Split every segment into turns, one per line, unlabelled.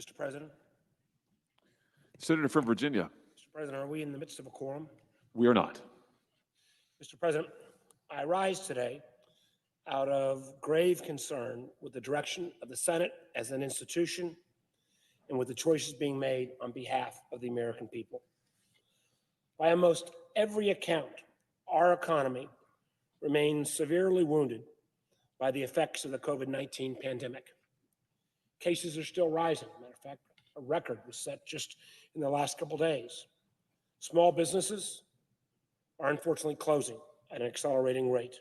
Mr. President.
Senator from Virginia.
Mr. President, are we in the midst of a quorum?
We are not.
Mr. President, I rise today out of grave concern with the direction of the Senate as an institution and with the choices being made on behalf of the American people. By almost every account, our economy remains severely wounded by the effects of the COVID-19 pandemic. Cases are still rising. Matter of fact, a record was set just in the last couple days. Small businesses are unfortunately closing at an accelerating rate.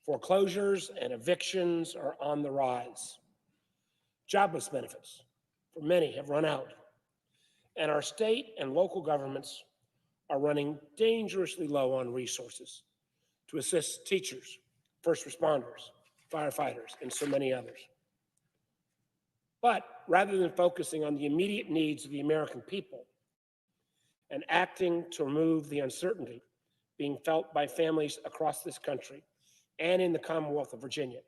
Foreclosures and evictions are on the rise. Jobless benefits for many have run out. And our state and local governments are running dangerously low on resources to assist teachers, first responders, firefighters, and so many others. But rather than focusing on the immediate needs of the American people and acting to remove the uncertainty being felt by families across this country and in the Commonwealth of Virginia,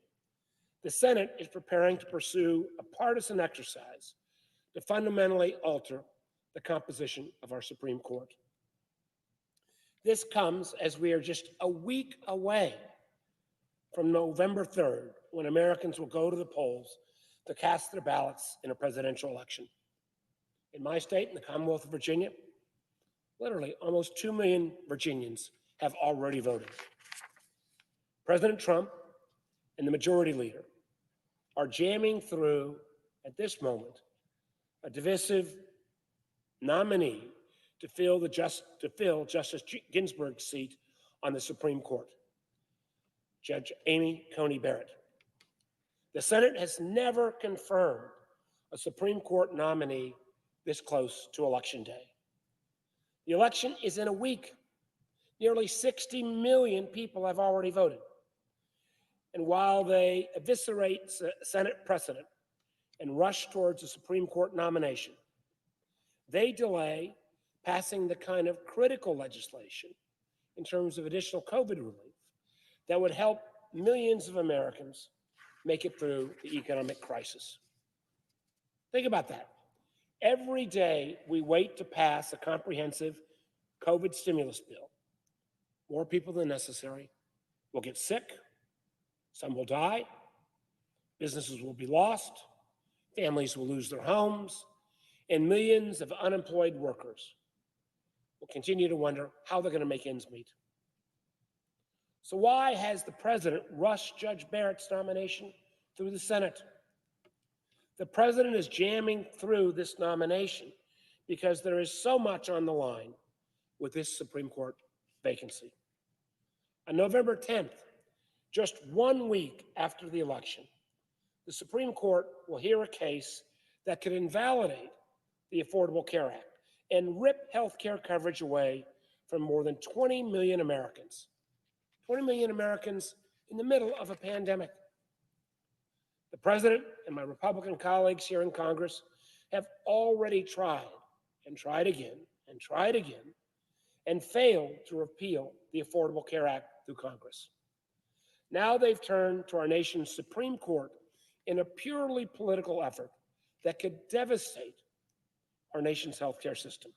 the Senate is preparing to pursue a partisan exercise to fundamentally alter the composition of our Supreme Court. This comes as we are just a week away from November 3rd, when Americans will go to the polls to cast their ballots in a presidential election. In my state, in the Commonwealth of Virginia, literally almost 2 million Virginians have already voted. President Trump and the majority leader are jamming through, at this moment, a divisive nominee to fill Justice Ginsburg's seat on the Supreme Court, Judge Coney Barrett. The Senate has never confirmed a Supreme Court nominee this close to Election Day. The election is in a week. Nearly 60 million people have already voted. And while they eviscerate Senate precedent and rush towards a Supreme Court nomination, they delay passing the kind of critical legislation in terms of additional COVID relief that would help millions of Americans make it through the economic crisis. Think about that. Every day we wait to pass a comprehensive COVID stimulus bill, more people than necessary will get sick, some will die, businesses will be lost, families will lose their homes, and millions of unemployed workers will continue to wonder how they're going to make ends meet. So why has the president rushed Judge Barrett's nomination through the Senate? The president is jamming through this nomination because there is so much on the line with this Supreme Court vacancy. On November 10th, just 1 week after the election, the Supreme Court will hear a case that could invalidate the Affordable Care Act and rip health care coverage away from more than 20 million Americans. 20 million Americans in the middle of a pandemic. The president and my Republican colleagues here in Congress have already tried and tried again and tried again and failed to repeal the Affordable Care Act through Congress. Now they've turned to our nation's Supreme Court in a purely political effort that could devastate our nation's healthcare system.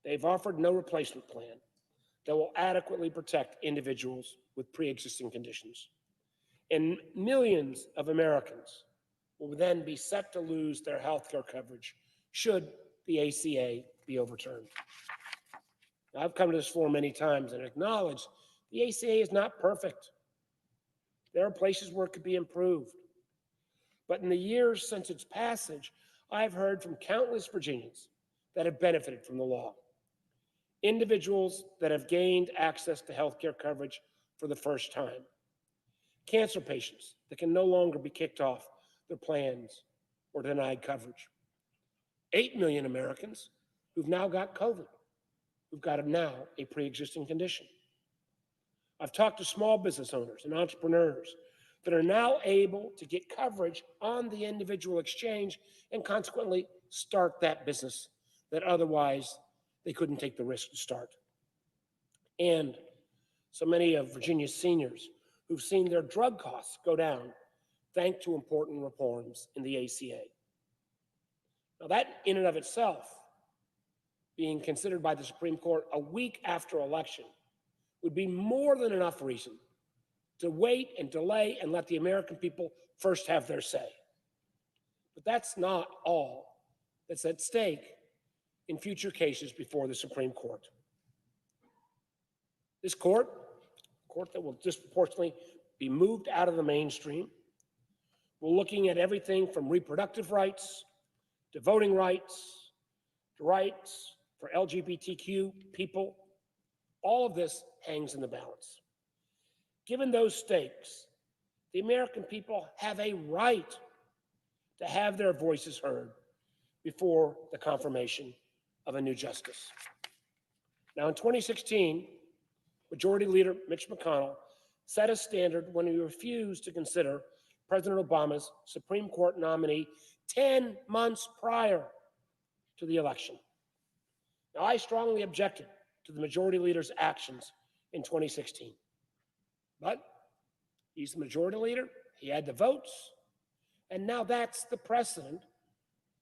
They've offered no replacement plan that will adequately protect individuals with pre-existing conditions. And millions of Americans will then be set to lose their healthcare coverage should the ACA be overturned. Now, I've come to this floor many times and acknowledged the ACA is not perfect. There are places where it could be improved. But in the years since its passage, I've heard from countless Virginians that have benefited from the law. Individuals that have gained access to health care coverage for the first time. Cancer patients that can no longer be kicked off their plans or denied coverage. 8 million Americans who've now got COVID, who've got now a pre-existing condition. I've talked to small business owners and entrepreneurs that are now able to get coverage on the individual exchange and consequently start that business that otherwise they couldn't take the risk to start. And so many of Virginia's seniors who've seen their drug costs go down thanks to important reforms in the ACA. Now, that in and of itself, being considered by the Supreme Court a week after election, would be more than enough reason to wait and delay and let the American people first have their say. But that's not all that's at stake in future cases before the Supreme Court. This court that will disproportionately be moved out of the mainstream, we're looking at everything from reproductive rights to voting rights to rights for LGBTQ people. All of this hangs in the balance. Given those stakes, the American people have a right to have their voices heard before the confirmation of a new justice. Now, in 2016, Majority Leader Mitch McConnell set a standard when he refused to consider President Obama's Supreme Court nominee 10 months prior to the election. Now, I strongly objected to the Majority Leader's actions in 2016. But he's the Majority Leader, he had the votes, and now that's the precedent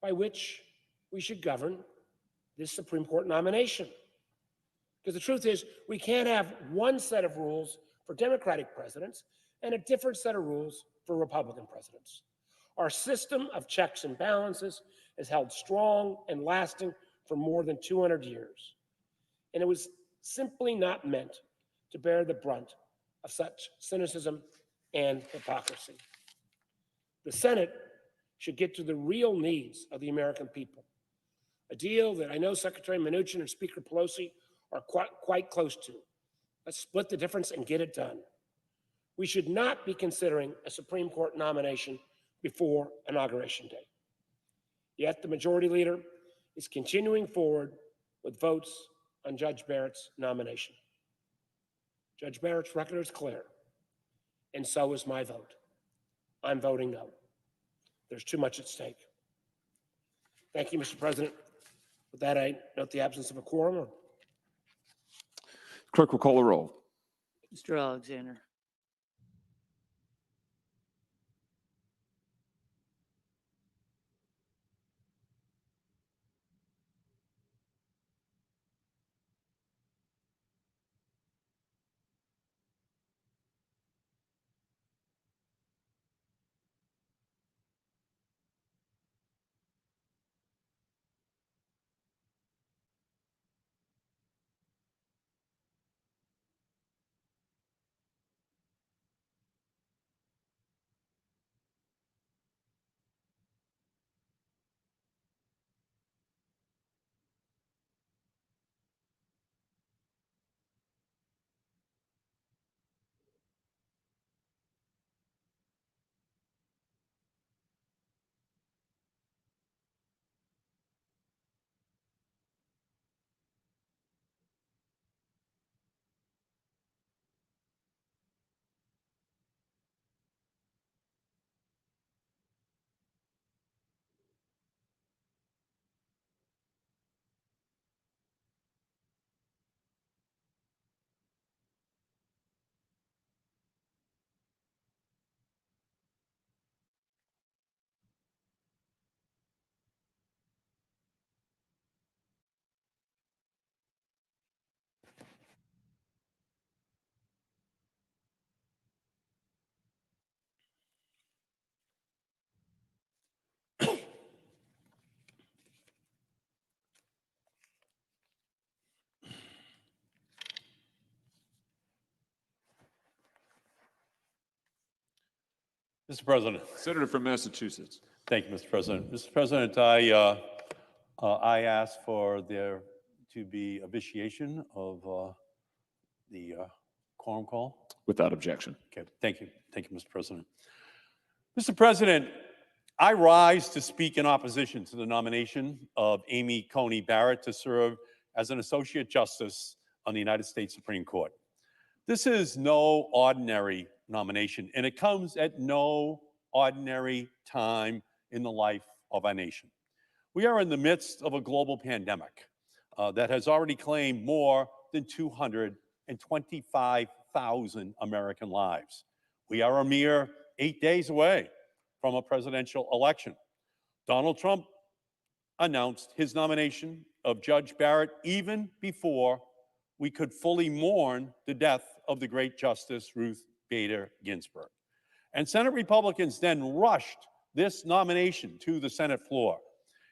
by which we should govern this Supreme Court nomination. Because the truth is, we can't have one set of rules for Democratic presidents and a different set of rules for Republican presidents. Our system of checks and balances has held strong and lasting for more than 200 years. And it was simply not meant to bear the brunt of such cynicism and hypocrisy. The Senate should get to the real needs of the American people, a deal that I know Secretary Mnuchin and Speaker Pelosi are quite close to. Let's split the difference and get it done. We should not be considering a Supreme Court nomination before Inauguration Day. Yet the Majority Leader is continuing forward with votes on Judge Barrett's nomination. Judge Barrett's record is clear, and so is my vote. I'm voting no. There's too much at stake. Thank you, Mr. President. With that, I note the absence of a quorum.
Clerk will call the roll.
Mr. Alexander.
Mr. President.
Senator from Massachusetts.
Thank you, Mr. President. Mr. President, I ask for there to be a vitiation of the quorum call.
Without objection.
Okay, thank you. Thank you, Mr. President. Mr. President, I rise to speak in opposition to the nomination of Amy Coney Barrett to serve as an Associate Justice on the United States Supreme Court. This is no ordinary nomination, and it comes at no ordinary time in the life of our nation. We are in the midst of a global pandemic that has already claimed more than 225,000 American lives. We are a mere 8 days away from a presidential election. Donald Trump announced his nomination of Judge Barrett even before we could fully mourn the death of the great Justice Ruth Bader Ginsburg. And Senate Republicans then rushed this nomination to the Senate floor.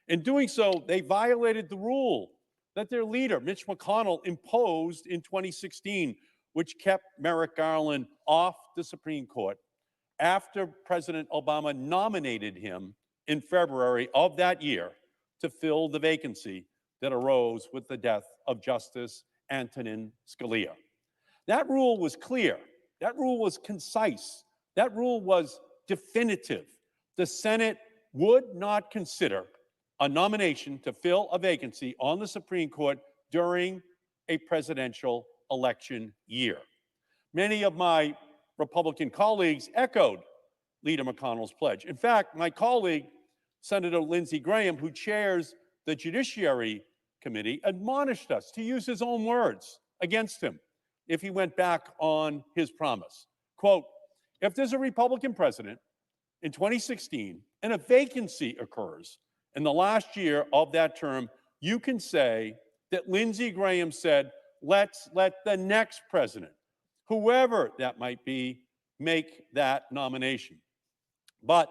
In doing so, they violated the rule that their leader, Mitch McConnell, imposed in 2016, which kept Merrick Garland off the Supreme Court after President Obama nominated him in February of that year to fill the vacancy that arose with the death of Justice Antonin Scalia. That rule was clear. That rule was concise. That rule was definitive. The Senate would not consider a nomination to fill a vacancy on the Supreme Court during a presidential election year. Many of my Republican colleagues echoed Leader McConnell's pledge. In fact, my colleague, Senator Lindsey Graham, who chairs the Judiciary Committee, admonished us to use his own words against him if he went back on his promise. Quote, if there's a Republican president in 2016 and a vacancy occurs in the last year of that term, you can say that Lindsey Graham said, let's let the next president, whoever that might be, make that nomination. But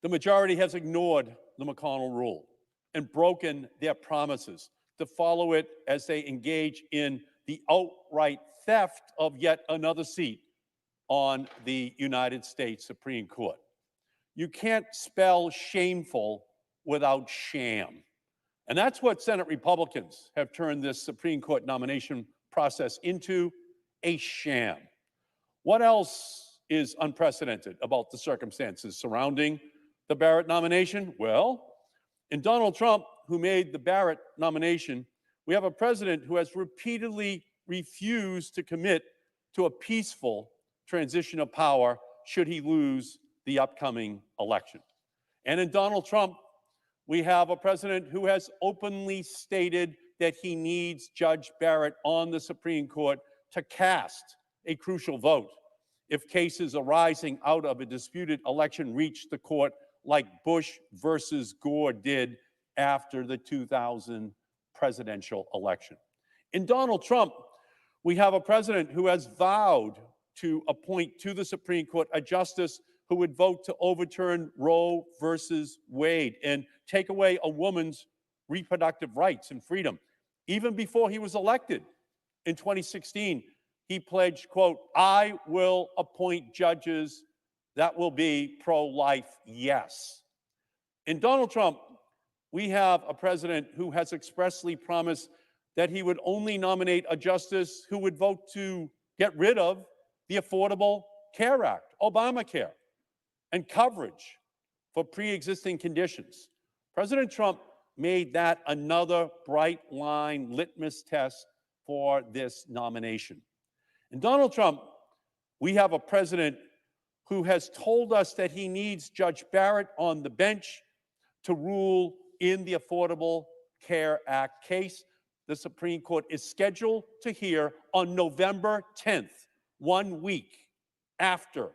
the majority has ignored the McConnell rule and broken their promises to follow it as they engage in the outright theft of yet another seat on the United States Supreme Court. You can't spell shameful without sham. And that's what Senate Republicans have turned this Supreme Court nomination process into, a sham. What else is unprecedented about the circumstances surrounding the Barrett nomination? Well, in Donald Trump, who made the Barrett nomination, we have a president who has repeatedly refused to commit to a peaceful transition of power should he lose the upcoming election. And in Donald Trump, we have a president who has openly stated that he needs Judge Barrett on the Supreme Court to cast a crucial vote if cases arising out of a disputed election reach the court like Bush versus Gore did after the 2000 presidential election. In Donald Trump, we have a president who has vowed to appoint to the Supreme Court a justice who would vote to overturn Roe versus Wade and take away a woman's reproductive rights and freedom. Even before he was elected in 2016, he pledged, quote, I will appoint judges that will be pro-life, yes. In Donald Trump, we have a president who has expressly promised that he would only nominate a justice who would vote to get rid of the Affordable Care Act, Obamacare, and coverage for pre-existing conditions. President Trump made that another bright line litmus test for this nomination. In Donald Trump, we have a president who has told us that he needs Judge Barrett on the bench to rule in the Affordable Care Act case. The Supreme Court is scheduled to hear on November 10th, 1 week after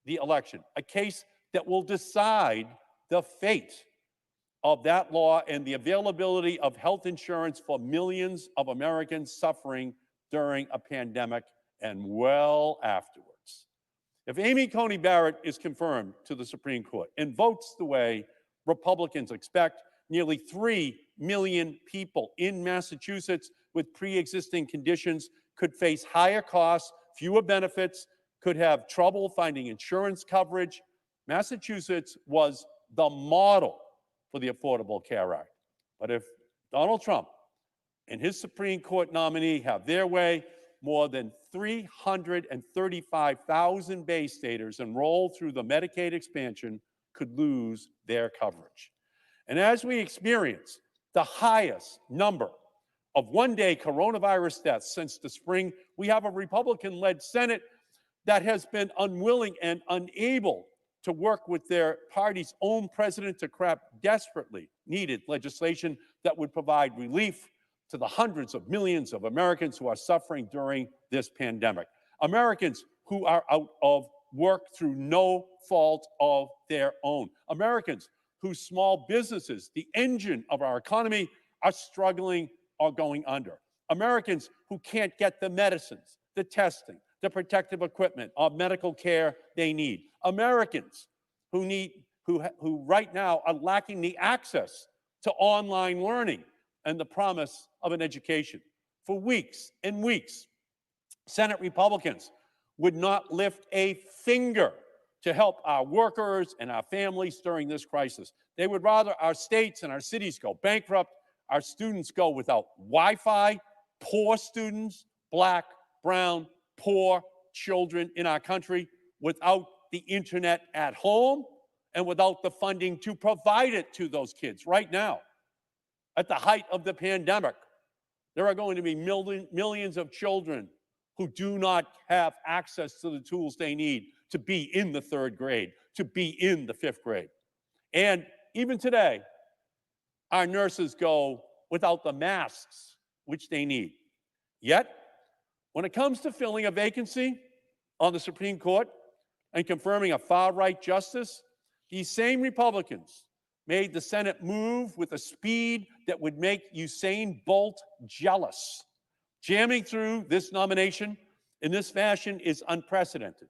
the election, a case that will decide the fate of that law and the availability of health insurance for millions of Americans suffering during a pandemic and well afterwards. If Amy Coney Barrett is confirmed to the Supreme Court and votes the way Republicans expect, nearly 3 million people in Massachusetts with pre-existing conditions could face higher costs, fewer benefits, could have trouble finding insurance coverage. Massachusetts was the model for the Affordable Care Act. But if Donald Trump and his Supreme Court nominee have their way, more than 335,000 Bay Staters enrolled through the Medicaid expansion could lose their coverage. And as we experience the highest number of one-day coronavirus deaths since the spring, we have a Republican-led Senate that has been unwilling and unable to work with their party's own president to craft desperately needed legislation that would provide relief to the hundreds of millions of Americans who are suffering during this pandemic. Americans who are out of work through no fault of their own. Americans whose small businesses, the engine of our economy, are struggling or going under. Americans who can't get the medicines, the testing, the protective equipment, or medical care they need. Americans who right now are lacking the access to online learning and the promise of an education. For weeks and weeks, Senate Republicans would not lift a finger to help our workers and our families during this crisis. They would rather our states and our cities go bankrupt, our students go without Wi-Fi, poor students, black, brown, poor children in our country, without the internet at home and without the funding to provide it to those kids. Right now, at the height of the pandemic, there are going to be millions of children who do not have access to the tools they need to be in the third grade, to be in the fifth grade. And even today, our nurses go without the masks which they need. Yet, when it comes to filling a vacancy on the Supreme Court and confirming a far-right justice, these same Republicans made the Senate move with a speed that would make Usain Bolt jealous. Jamming through this nomination in this fashion is unprecedented.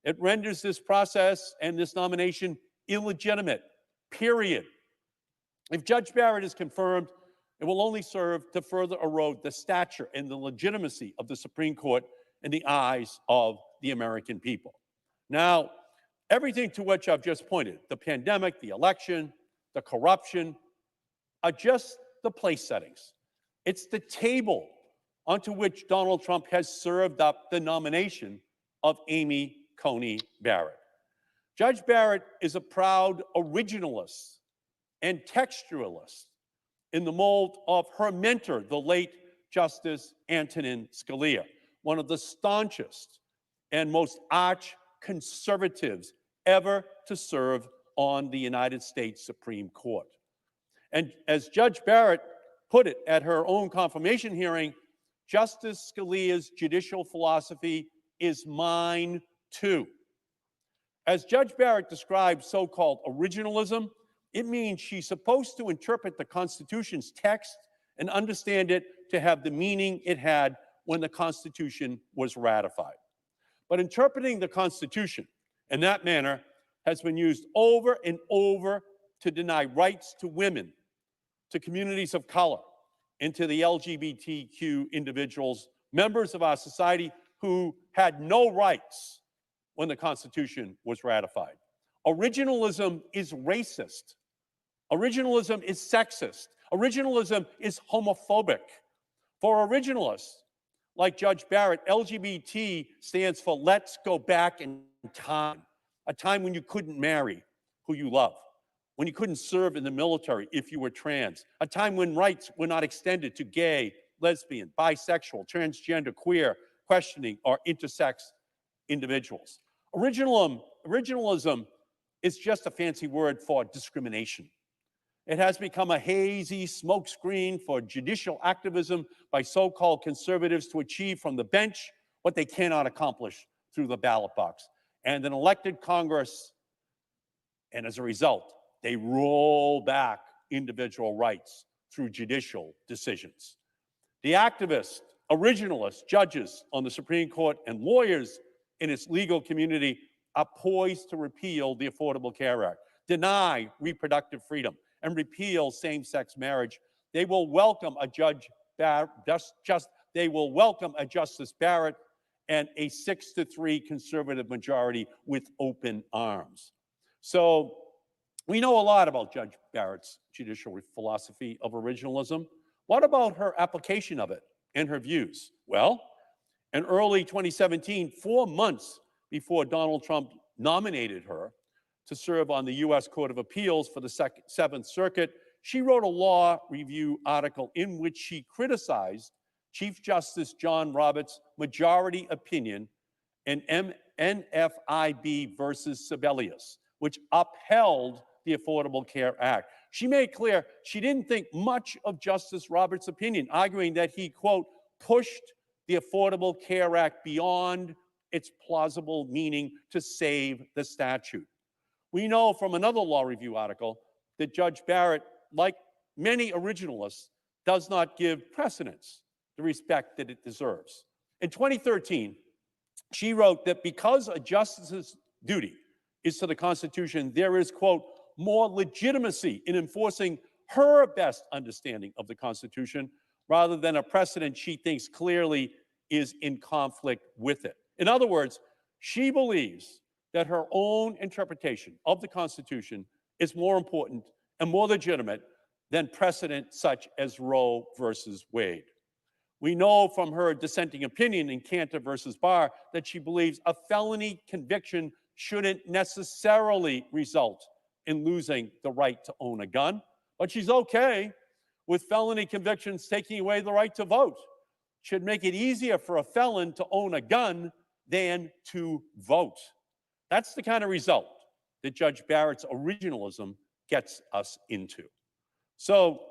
It renders this process and this nomination illegitimate, period. If Judge Barrett is confirmed, it will only serve to further erode the stature and the legitimacy of the Supreme Court in the eyes of the American people. Now, everything to which I've just pointed, the pandemic, the election, the corruption, are just the place settings. It's the table onto which Donald Trump has served up the nomination of Amy Coney Barrett. Judge Barrett is a proud originalist and textualist in the mold of her mentor, the late Justice Antonin Scalia, one of the staunchest and most arch conservatives ever to serve on the United States Supreme Court. And as Judge Barrett put it at her own confirmation hearing, Justice Scalia's judicial philosophy is mine too. As Judge Barrett described so-called originalism, it means she's supposed to interpret the Constitution's text and understand it to have the meaning it had when the Constitution was ratified. But interpreting the Constitution in that manner has been used over and over to deny rights to women, to communities of color, and to the LGBTQ individuals, members of our society who had no rights when the Constitution was ratified. Originalism is racist. Originalism is sexist. Originalism is homophobic. For originalists like Judge Barrett, LGBT stands for let's go back in time, a time when you couldn't marry who you love, when you couldn't serve in the military if you were trans, a time when rights were not extended to gay, lesbian, bisexual, transgender, queer, questioning, or intersex individuals. Originalism is just a fancy word for discrimination. It has become a hazy smokescreen for judicial activism by so-called conservatives to achieve from the bench what they cannot accomplish through the ballot box. And an elected Congress, and as a result, they roll back individual rights through judicial decisions. The activists, originalists, judges on the Supreme Court, and lawyers in its legal community are poised to repeal the Affordable Care Act, deny reproductive freedom, and repeal same-sex marriage. They will welcome a Justice Barrett and a 6-3 conservative majority with open arms. So we know a lot about Judge Barrett's judicial philosophy of originalism. What about her application of it and her views? Well, in early 2017, 4 months before Donald Trump nominated her to serve on the U.S. Court of Appeals for the Seventh Circuit, she wrote a law review article in which she criticized Chief Justice John Roberts' majority opinion in NFIB versus Sebelius, which upheld the Affordable Care Act. She made clear she didn't think much of Justice Roberts' opinion, arguing that he, quote, pushed the Affordable Care Act beyond its plausible meaning to save the statute. We know from another law review article that Judge Barrett, like many originalists, does not give precedents the respect that it deserves. In 2013, she wrote that because a justice's duty is to the Constitution, there is, quote, more legitimacy in enforcing her best understanding of the Constitution rather than a precedent she thinks clearly is in conflict with it. In other words, she believes that her own interpretation of the Constitution is more important and more legitimate than precedent such as Roe versus Wade. We know from her dissenting opinion in Cantor versus Barr that she believes a felony conviction shouldn't necessarily result in losing the right to own a gun, but she's okay with felony convictions taking away the right to vote. Should make it easier for a felon to own a gun than to vote. That's the kind of result that Judge Barrett's originalism gets us into. So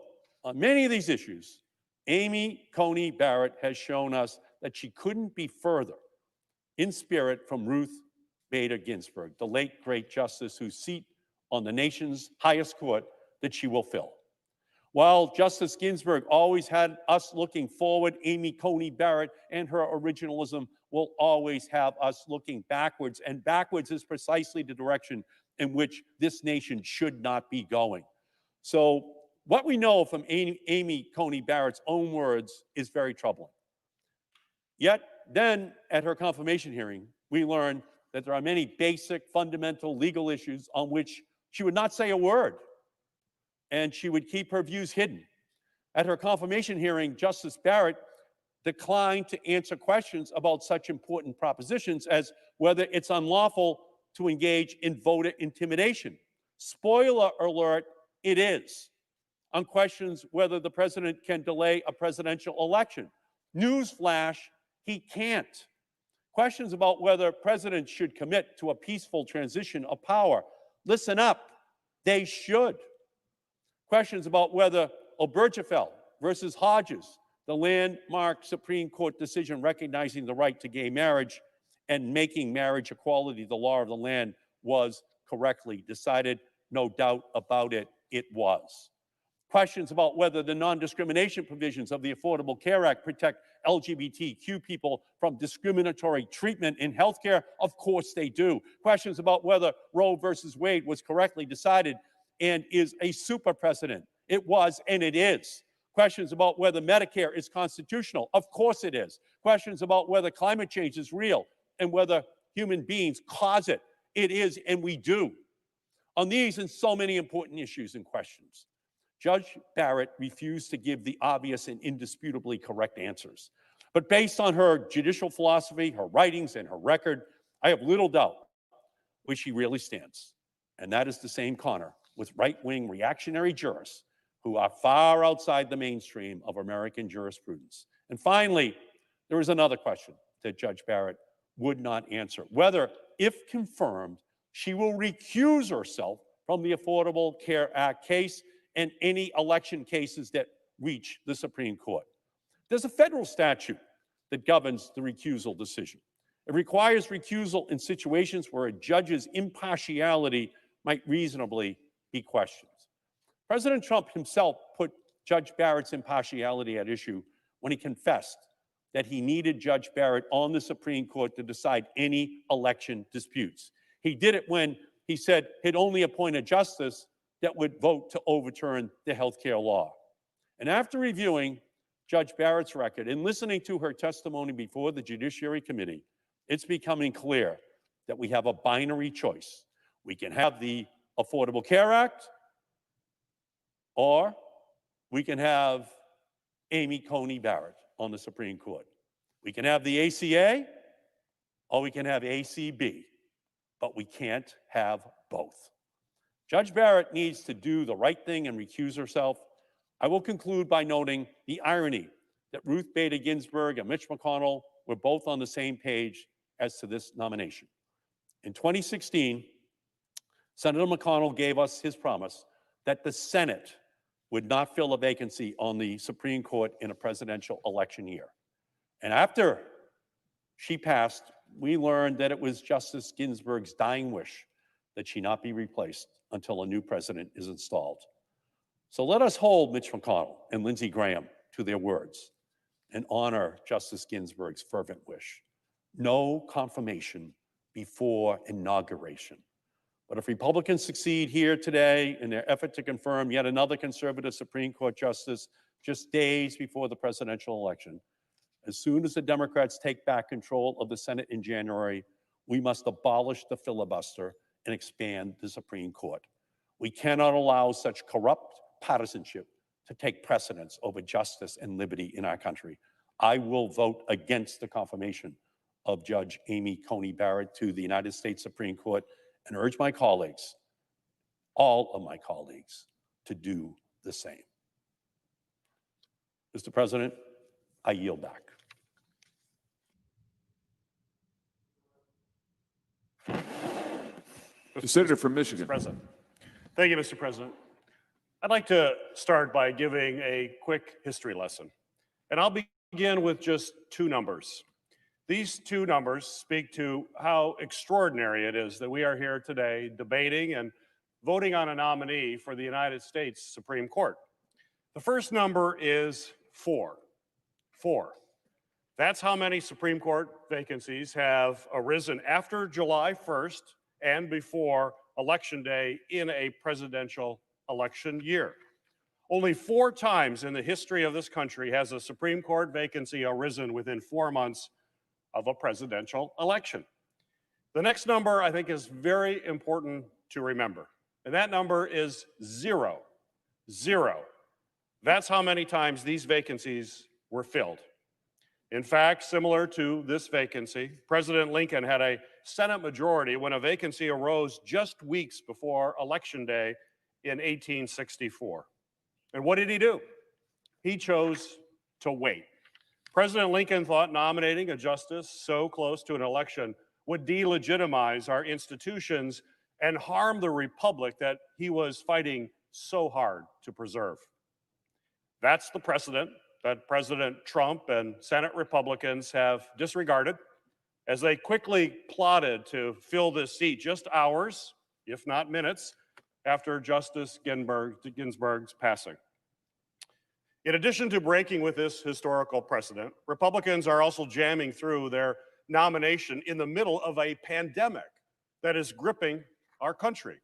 on many of these issues, Amy Coney Barrett has shown us that she couldn't be further in spirit from Ruth Bader Ginsburg, the late great justice whose seat on the nation's highest court that she will fill. While Justice Ginsburg always had us looking forward, Amy Coney Barrett and her originalism will always have us looking backwards, and backwards is precisely the direction in which this nation should not be going. So what we know from Amy Coney Barrett's own words is very troubling. Yet then at her confirmation hearing, we learned that there are many basic, fundamental legal issues on which she would not say a word, and she would keep her views hidden. At her confirmation hearing, Justice Barrett declined to answer questions about such important propositions as whether it's unlawful to engage in voter intimidation. Spoiler alert, it is. On questions whether the president can delay a presidential election. Newsflash, he can't. Questions about whether presidents should commit to a peaceful transition of power. Listen up, they should. Questions about whether Obergefell versus Hodges, the landmark Supreme Court decision recognizing the right to gay marriage and making marriage equality the law of the land, was correctly decided. No doubt about it, it was. Questions about whether the non-discrimination provisions of the Affordable Care Act protect LGBTQ people from discriminatory treatment in healthcare. Of course they do. Questions about whether Roe versus Wade was correctly decided and is a super precedent. It was and it is. Questions about whether Medicare is constitutional. Of course it is. Questions about whether climate change is real and whether human beings cause it. It is, and we do. On these and so many important issues and questions, Judge Barrett refused to give the obvious and indisputably correct answers. But based on her judicial philosophy, her writings, and her record, I have little doubt where she really stands. And that is the same corner with right-wing reactionary jurists who are far outside the mainstream of American jurisprudence. And finally, there is another question that Judge Barrett would not answer, whether, if confirmed, she will recuse herself from the Affordable Care Act case and any election cases that reach the Supreme Court. There's a federal statute that governs the recusal decision. It requires recusal in situations where a judge's impartiality might reasonably be questioned. President Trump himself put Judge Barrett's impartiality at issue when he confessed that he needed Judge Barrett on the Supreme Court to decide any election disputes. He did it when he said he'd only appoint a justice that would vote to overturn the health care law. And after reviewing Judge Barrett's record and listening to her testimony before the Judiciary Committee, it's becoming clear that we have a binary choice. We can have the Affordable Care Act, or we can have Amy Coney Barrett on the Supreme Court. We can have the ACA, or we can have ACB, but we can't have both. Judge Barrett needs to do the right thing and recuse herself. I will conclude by noting the irony that Ruth Bader Ginsburg and Mitch McConnell were both on the same page as to this nomination. In 2016, Senator McConnell gave us his promise that the Senate would not fill a vacancy on the Supreme Court in a presidential election year. And after she passed, we learned that it was Justice Ginsburg's dying wish that she not be replaced until a new president is installed. So let us hold Mitch McConnell and Lindsey Graham to their words and honor Justice Ginsburg's fervent wish. No confirmation before inauguration. But if Republicans succeed here today in their effort to confirm yet another conservative Supreme Court justice just days before the presidential election, as soon as the Democrats take back control of the Senate in January, we must abolish the filibuster and expand the Supreme Court. We cannot allow such corrupt partisanship to take precedence over justice and liberty in our country. I will vote against the confirmation of Judge Amy Coney Barrett to the United States Supreme Court and urge my colleagues, all of my colleagues, to do the same. Mr. President, I yield back.
The Senator from Michigan.
President. Thank you, Mr. President. I'd like to start by giving a quick history lesson. And I'll begin with just two numbers. These two numbers speak to how extraordinary it is that we are here today debating and voting on a nominee for the United States Supreme Court. The first number is 4. 4. That's how many Supreme Court vacancies have arisen after July 1st and before Election Day in a presidential election year. Only 4 times in the history of this country has a Supreme Court vacancy arisen within 4 months of a presidential election. The next number I think is very important to remember, and that number is 0. 0. That's how many times these vacancies were filled. In fact, similar to this vacancy, President Lincoln had a Senate majority when a vacancy arose just weeks before Election Day in 1864. And what did he do? He chose to wait. President Lincoln thought nominating a justice so close to an election would delegitimize our institutions and harm the republic that he was fighting so hard to preserve. That's the precedent that President Trump and Senate Republicans have disregarded as they quickly plotted to fill this seat just hours, if not minutes, after Justice Ginsburg's passing. In addition to breaking with this historical precedent, Republicans are also jamming through their nomination in the middle of a pandemic that is gripping our country.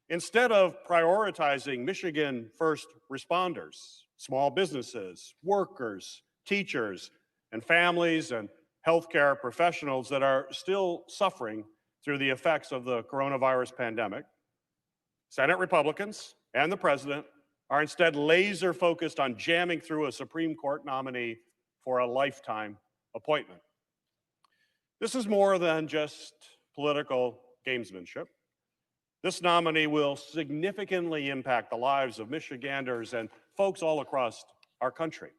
Instead of prioritizing Michigan first responders, small businesses, workers, teachers, and families and healthcare professionals that are still suffering through the effects of the coronavirus pandemic, Senate Republicans and the president are instead laser focused on jamming through a Supreme Court nominee for a lifetime appointment. This is more than just political gamesmanship. This nominee will significantly impact the lives of Michiganders and folks all across our country.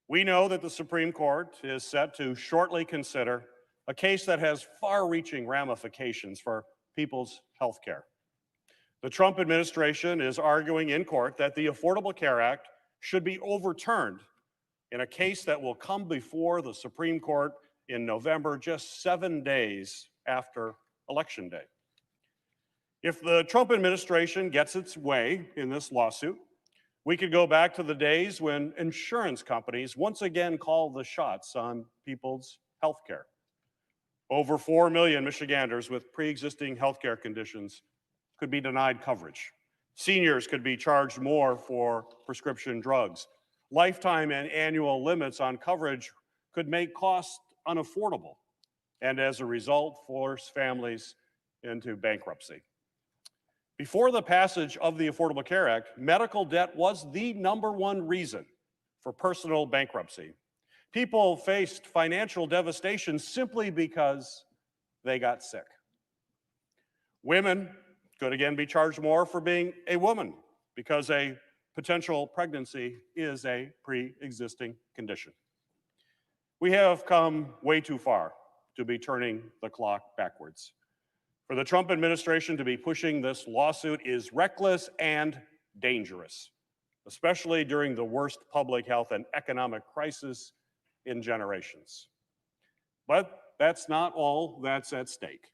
We know that the Supreme Court is set to shortly consider a case that has far-reaching ramifications for people's health care. The Trump administration is arguing in court that the Affordable Care Act should be overturned in a case that will come before the Supreme Court in November, just 7 days after Election Day. If the Trump administration gets its way in this lawsuit, we could go back to the days when insurance companies once again called the shots on people's health care. Over 4 million Michiganders with pre-existing healthcare conditions could be denied coverage. Seniors could be charged more for prescription drugs. Lifetime and annual limits on coverage could make costs unaffordable, and as a result, force families into bankruptcy. Before the passage of the Affordable Care Act, medical debt was the #1 reason for personal bankruptcy. People faced financial devastation simply because they got sick. Women could again be charged more for being a woman because a potential pregnancy is a pre-existing condition. We have come way too far to be turning the clock backwards. For the Trump administration to be pushing this lawsuit is reckless and dangerous, especially during the worst public health and economic crisis in generations. But that's not all that's at stake.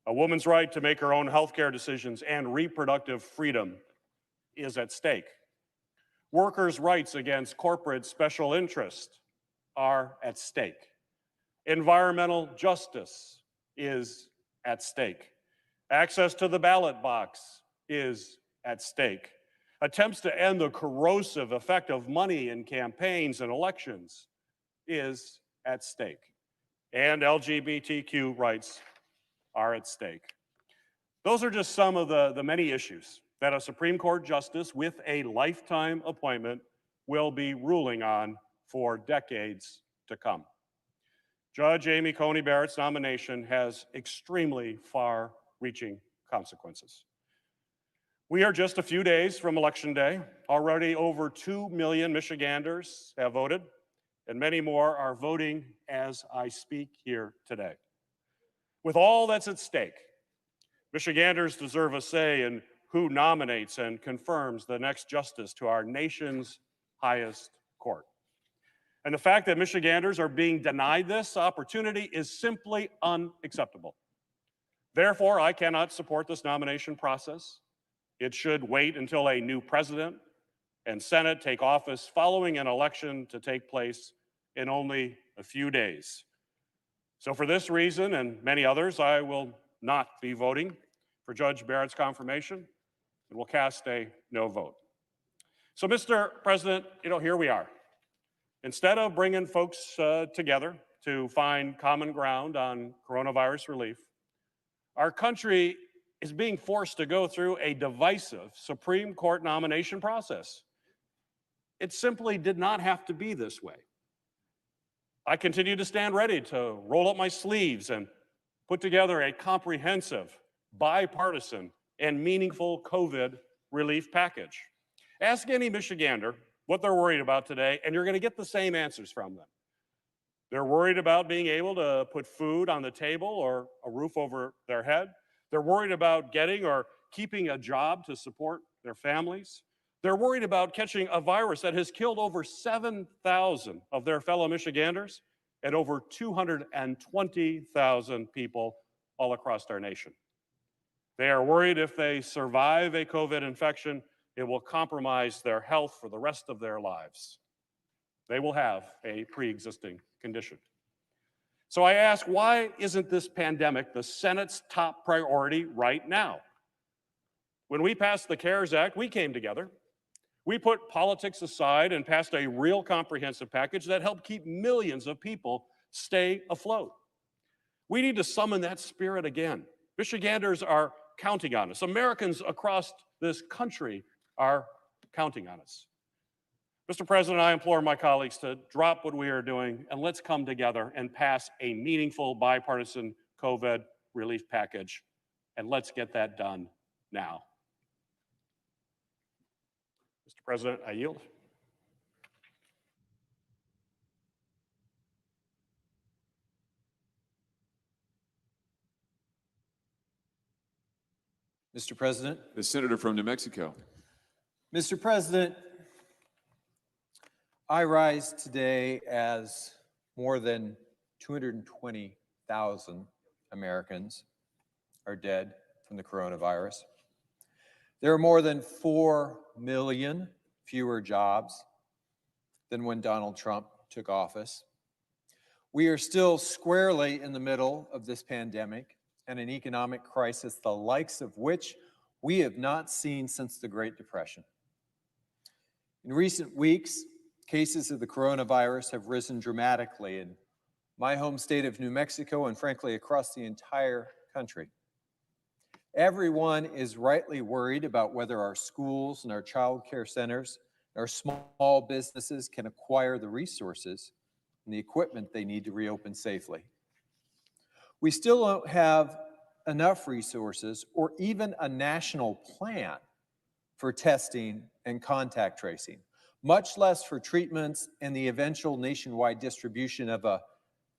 A woman's right to make her own healthcare decisions and reproductive freedom is at stake. Workers' rights against corporate special interest are at stake. Environmental justice is at stake. Access to the ballot box is at stake. Attempts to end the corrosive effect of money in campaigns and elections is at stake. And LGBTQ rights are at stake. Those are just some of the many issues that a Supreme Court justice with a lifetime appointment will be ruling on for decades to come. Judge Amy Coney Barrett's nomination has extremely far-reaching consequences. We are just a few days from Election Day. Already over 2 million Michiganders have voted, and many more are voting as I speak here today. With all that's at stake, Michiganders deserve a say in who nominates and confirms the next justice to our nation's highest court. And the fact that Michiganders are being denied this opportunity is simply unacceptable. Therefore, I cannot support this nomination process. It should wait until a new president and Senate take office following an election to take place in only a few days. So for this reason and many others, I will not be voting for Judge Barrett's confirmation and will cast a no vote. So Mr. President, here we are. Instead of bringing folks together to find common ground on coronavirus relief, our country is being forced to go through a divisive Supreme Court nomination process. It simply did not have to be this way. I continue to stand ready to roll up my sleeves and put together a comprehensive, bipartisan, and meaningful COVID relief package. Ask any Michigander what they're worried about today, and you're going to get the same answers from them. They're worried about being able to put food on the table or a roof over their head. They're worried about getting or keeping a job to support their families. They're worried about catching a virus that has killed over 7,000 of their fellow Michiganders and over 220,000 people all across our nation. They are worried if they survive a COVID infection, it will compromise their health for the rest of their lives. They will have a pre-existing condition. So I ask, why isn't this pandemic the Senate's top priority right now? When we passed the CARES Act, we came together. We put politics aside and passed a real comprehensive package that helped keep millions of people stay afloat. We need to summon that spirit again. Michiganders are counting on us. Americans across this country are counting on us. Mr. President, I implore my colleagues to drop what we are doing and let's come together and pass a meaningful bipartisan COVID relief package. And let's get that done now. Mr. President, I yield.
Mr. President.
The senator from New Mexico.
Mr. President, I rise today as more than 220,000 Americans are dead from the coronavirus. There are more than 4 million fewer jobs than when Donald Trump took office. We are still squarely in the middle of this pandemic and an economic crisis, the likes of which we have not seen since the Great Depression. In recent weeks, cases of the coronavirus have risen dramatically in my home state of New Mexico and frankly across the entire country. Everyone is rightly worried about whether our schools and our child care centers, our small businesses can acquire the resources and the equipment they need to reopen safely. We still don't have enough resources or even a national plan for testing and contact tracing, much less for treatments and the eventual nationwide distribution of a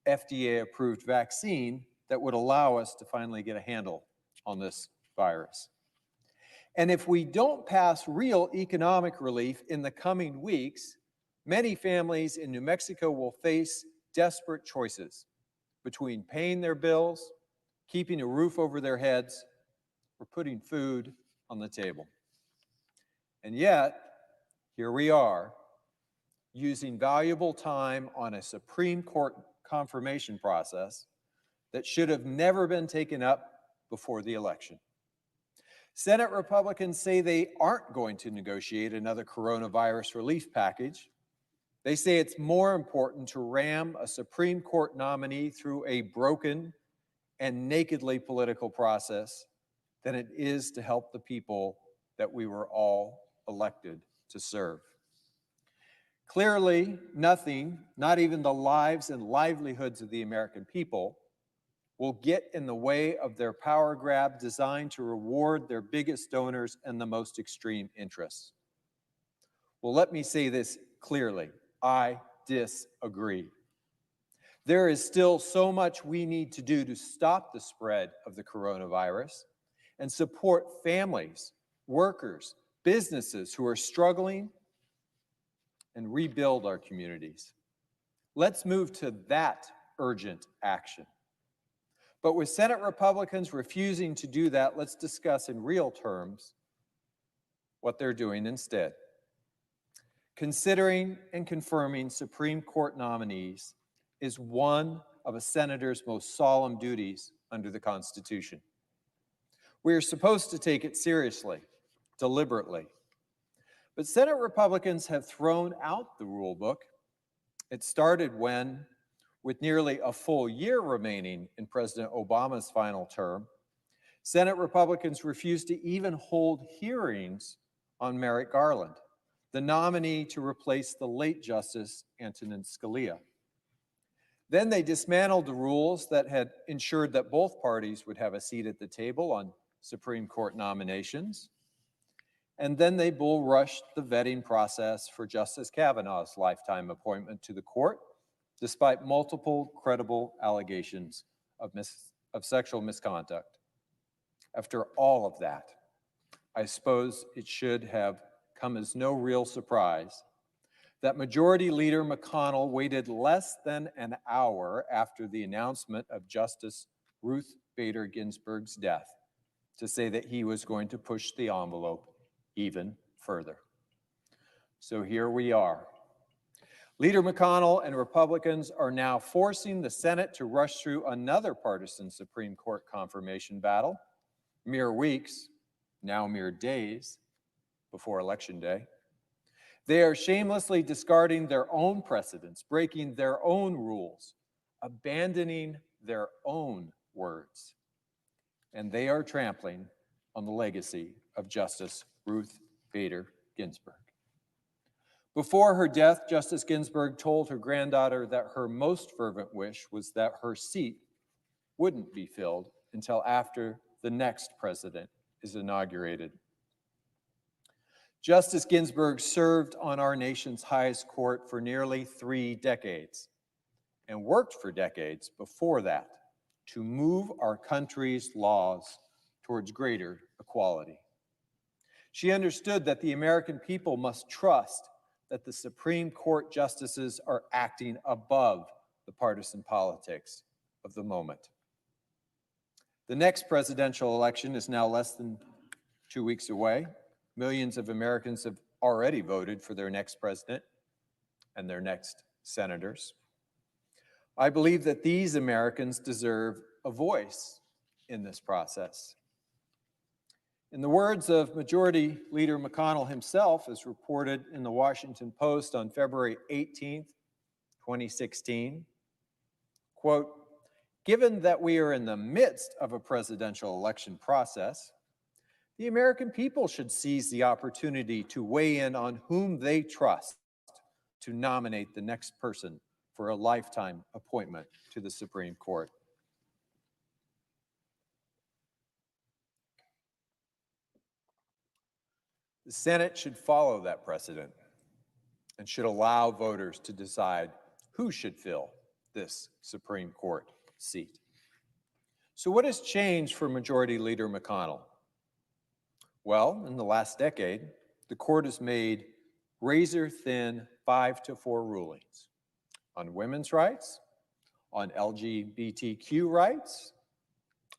FDA-approved vaccine that would allow us to finally get a handle on this virus. And if we don't pass real economic relief in the coming weeks, many families in New Mexico will face desperate choices between paying their bills keeping a roof over their heads, or putting food on the table. And yet, here we are, using valuable time on a Supreme Court confirmation process that should have never been taken up before the election. Senate Republicans say they aren't going to negotiate another coronavirus relief package. They say it's more important to ram a Supreme Court nominee through a broken and nakedly political process than it is to help the people that we were all elected to serve. Clearly, nothing, not even the lives and livelihoods of the American people, will get in the way of their power grab designed to reward their biggest donors and the most extreme interests. Well, let me say this clearly. I disagree. There is still so much we need to do to stop the spread of the coronavirus and support families, workers, businesses who are struggling and rebuild our communities. Let's move to that urgent action. But with Senate Republicans refusing to do that, let's discuss in real terms what they're doing instead. Considering and confirming Supreme Court nominees is one of a senator's most solemn duties under the Constitution. We are supposed to take it seriously, deliberately. But Senate Republicans have thrown out the rule book. It started when, with nearly a full year remaining in President Obama's final term, Senate Republicans refused to even hold hearings on Merrick Garland, the nominee to replace the late Justice Antonin Scalia. Then they dismantled the rules that had ensured that both parties would have a seat at the table on Supreme Court nominations. And then they bull rushed the vetting process for Justice Kavanaugh's lifetime appointment to the court, despite multiple credible allegations of sexual misconduct. After all of that, I suppose it should have come as no real surprise that Majority Leader McConnell waited less than an hour after the announcement of Justice Ruth Bader Ginsburg's death to say that he was going to push the envelope even further. So here we are. Leader McConnell and Republicans are now forcing the Senate to rush through another partisan Supreme Court confirmation battle, mere weeks, now mere days, before Election Day. They are shamelessly discarding their own precedents, breaking their own rules, abandoning their own words. And they are trampling on the legacy of Justice Ruth Bader Ginsburg. Before her death, Justice Ginsburg told her granddaughter that her most fervent wish was that her seat wouldn't be filled until after the next president is inaugurated. Justice Ginsburg served on our nation's highest court for nearly 3 decades and worked for decades before that to move our country's laws towards greater equality. She understood that the American people must trust that the Supreme Court justices are acting above the partisan politics of the moment. The next presidential election is now less than 2 weeks away. Millions of Americans have already voted for their next president and their next senators. I believe that these Americans deserve a voice in this process. In the words of Majority Leader McConnell himself, as reported in the Washington Post on February 18th, 2016, quote, "Given that we are in the midst of a presidential election process, the American people should seize the opportunity to weigh in on whom they trust to nominate the next person for a lifetime appointment to the Supreme Court." The Senate should follow that precedent and should allow voters to decide who should fill this Supreme Court seat. So what has changed for Majority Leader McConnell? Well, in the last decade, the court has made razor-thin 5-4 rulings on women's rights, on LGBTQ rights,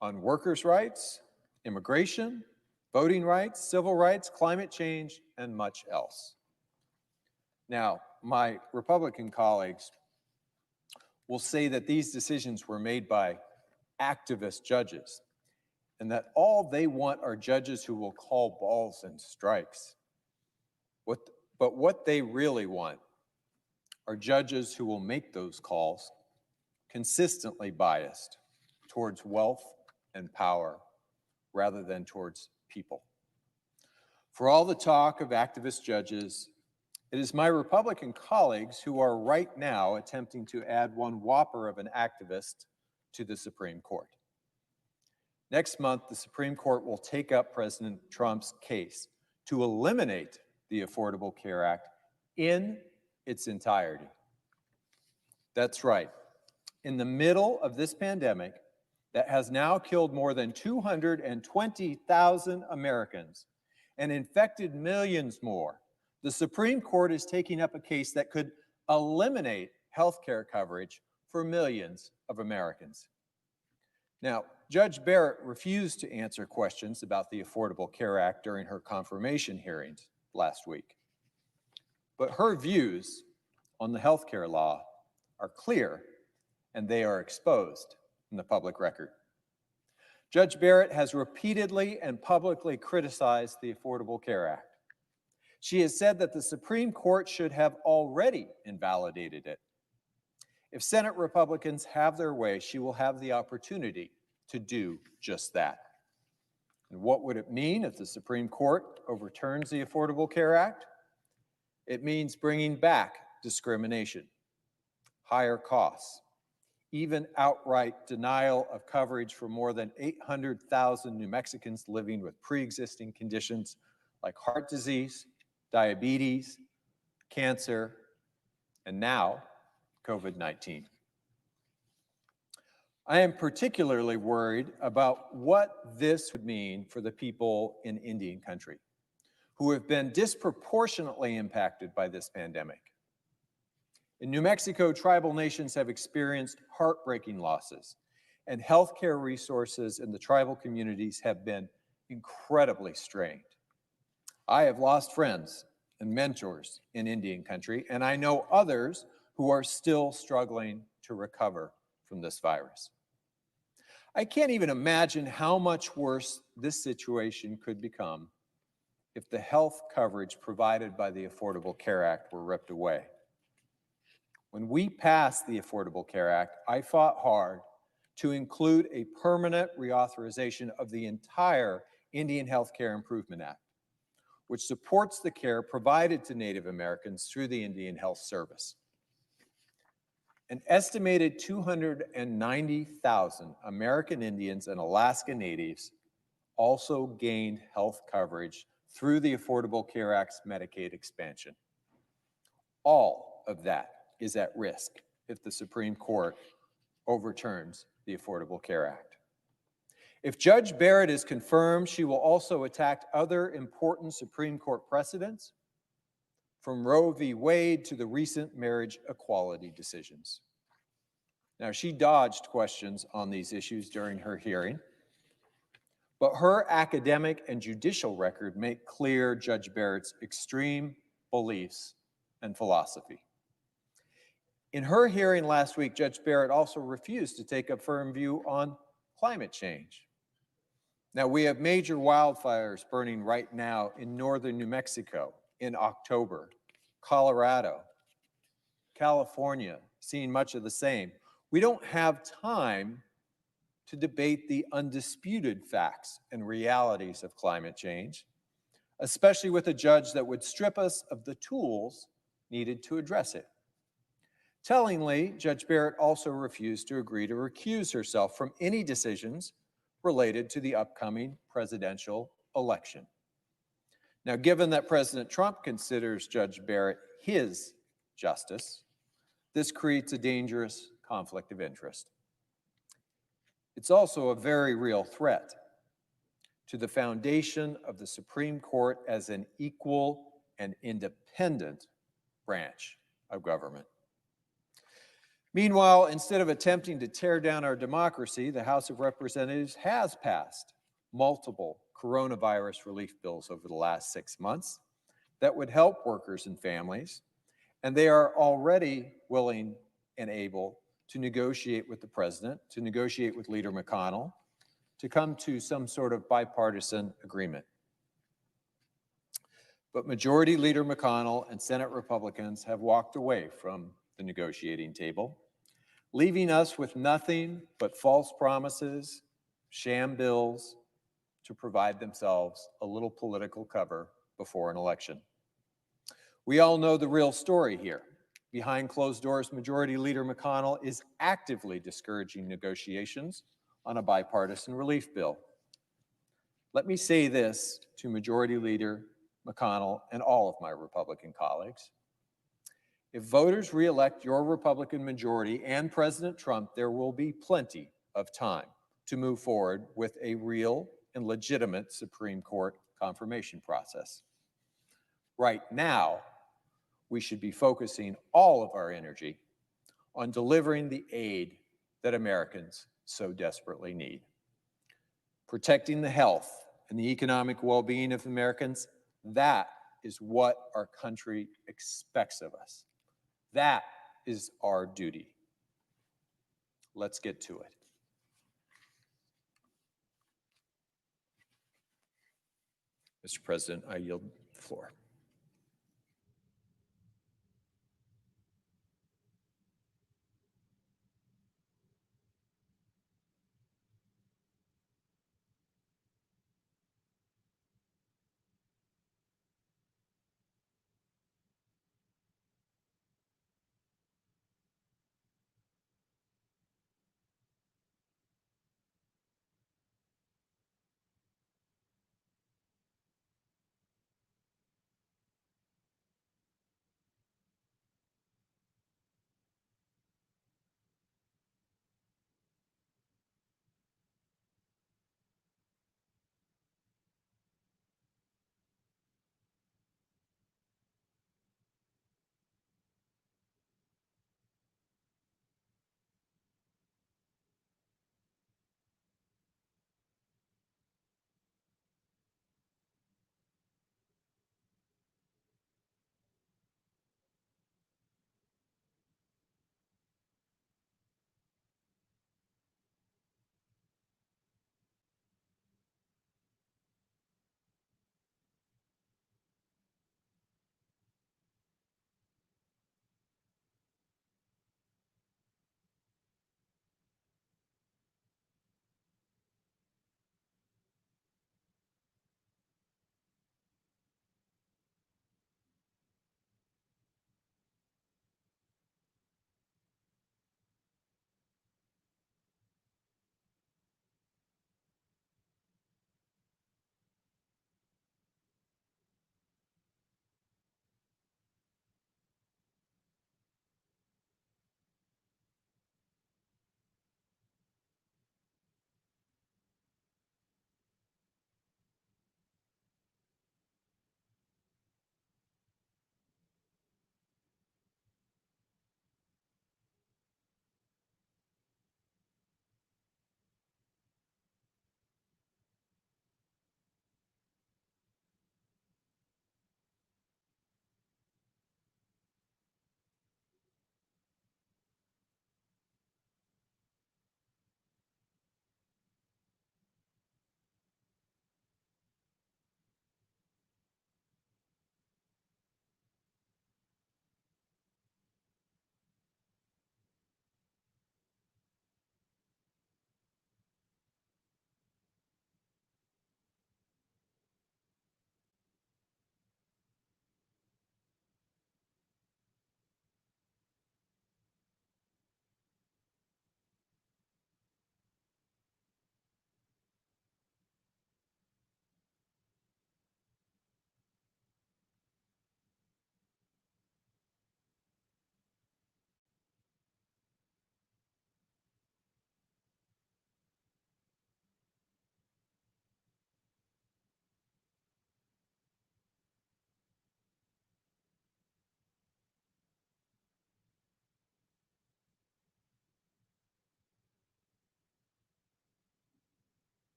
on workers' rights, immigration, voting rights, civil rights, climate change, and much else. Now, my Republican colleagues will say that these decisions were made by activist judges and that all they want are judges who will call balls and strikes. But what they really want are judges who will make those calls consistently biased towards wealth and power rather than towards people. For all the talk of activist judges, it is my Republican colleagues who are right now attempting to add one whopper of an activist to the Supreme Court. Next month, the Supreme Court will take up President Trump's case to eliminate the Affordable Care Act in its entirety. That's right. In the middle of this pandemic that has now killed more than 220,000 Americans and infected millions more, the Supreme Court is taking up a case that could eliminate health care coverage for millions of Americans. Now, Judge Barrett refused to answer questions about the Affordable Care Act during her confirmation hearings last week. But her views on the health care law are clear, and they are exposed in the public record. Judge Barrett has repeatedly and publicly criticized the Affordable Care Act. She has said that the Supreme Court should have already invalidated it. If Senate Republicans have their way, she will have the opportunity to do just that. And what would it mean if the Supreme Court overturns the Affordable Care Act? It means bringing back discrimination, higher costs, even outright denial of coverage for more than 800,000 New Mexicans living with pre-existing conditions like heart disease, diabetes, cancer, and now COVID-19. I am particularly worried about what this would mean for the people in Indian country who have been disproportionately impacted by this pandemic. In New Mexico, tribal nations have experienced heartbreaking losses, and healthcare resources in the tribal communities have been incredibly strained. I have lost friends and mentors in Indian country, and I know others who are still struggling to recover from this virus. I can't even imagine how much worse this situation could become if the health coverage provided by the Affordable Care Act were ripped away. When we passed the Affordable Care Act, I fought hard to include a permanent reauthorization of the entire Indian Health Care Improvement Act, which supports the care provided to Native Americans through the Indian Health Service. An estimated 290,000 American Indians and Alaska Natives also gained health coverage through the Affordable Care Act's Medicaid expansion. All of that is at risk if the Supreme Court overturns the Affordable Care Act. If Judge Barrett is confirmed, she will also attack other important Supreme Court precedents, from Roe v. Wade to the recent marriage equality decisions. Now, she dodged questions on these issues during her hearing, but her academic and judicial record make clear Judge Barrett's extreme beliefs and philosophy. In her hearing last week, Judge Barrett also refused to take a firm view on climate change. Now, we have major wildfires burning right now in northern New Mexico in October, Colorado, California, seeing much of the same. We don't have time to debate the undisputed facts and realities of climate change, especially with a judge that would strip us of the tools needed to address it. Tellingly, Judge Barrett also refused to agree to recuse herself from any decisions related to the upcoming presidential election. Now, given that President Trump considers Judge Barrett his justice, this creates a dangerous conflict of interest. It's also a very real threat to the foundation of the Supreme Court as an equal and independent branch of government. Meanwhile, instead of attempting to tear down our democracy, the House of Representatives has passed multiple coronavirus relief bills over the last 6 months that would help workers and families, and they are already willing and able to negotiate with the president, to negotiate with Leader McConnell, to come to some sort of bipartisan agreement. But Majority Leader McConnell and Senate Republicans have walked away from the negotiating table, leaving us with nothing but false promises, sham bills to provide themselves a little political cover before an election. We all know the real story here. Behind closed doors, Majority Leader McConnell is actively discouraging negotiations on a bipartisan relief bill. Let me say this to Majority Leader McConnell and all of my Republican colleagues. If voters reelect your Republican majority and President Trump, there will be plenty of time to move forward with a real and legitimate Supreme Court confirmation process. Right now, we should be focusing all of our energy on delivering the aid that Americans so desperately need. Protecting the health and the economic well-being of Americans, that is what our country expects of us. That is our duty. Let's get to it. Mr. President, I yield the floor.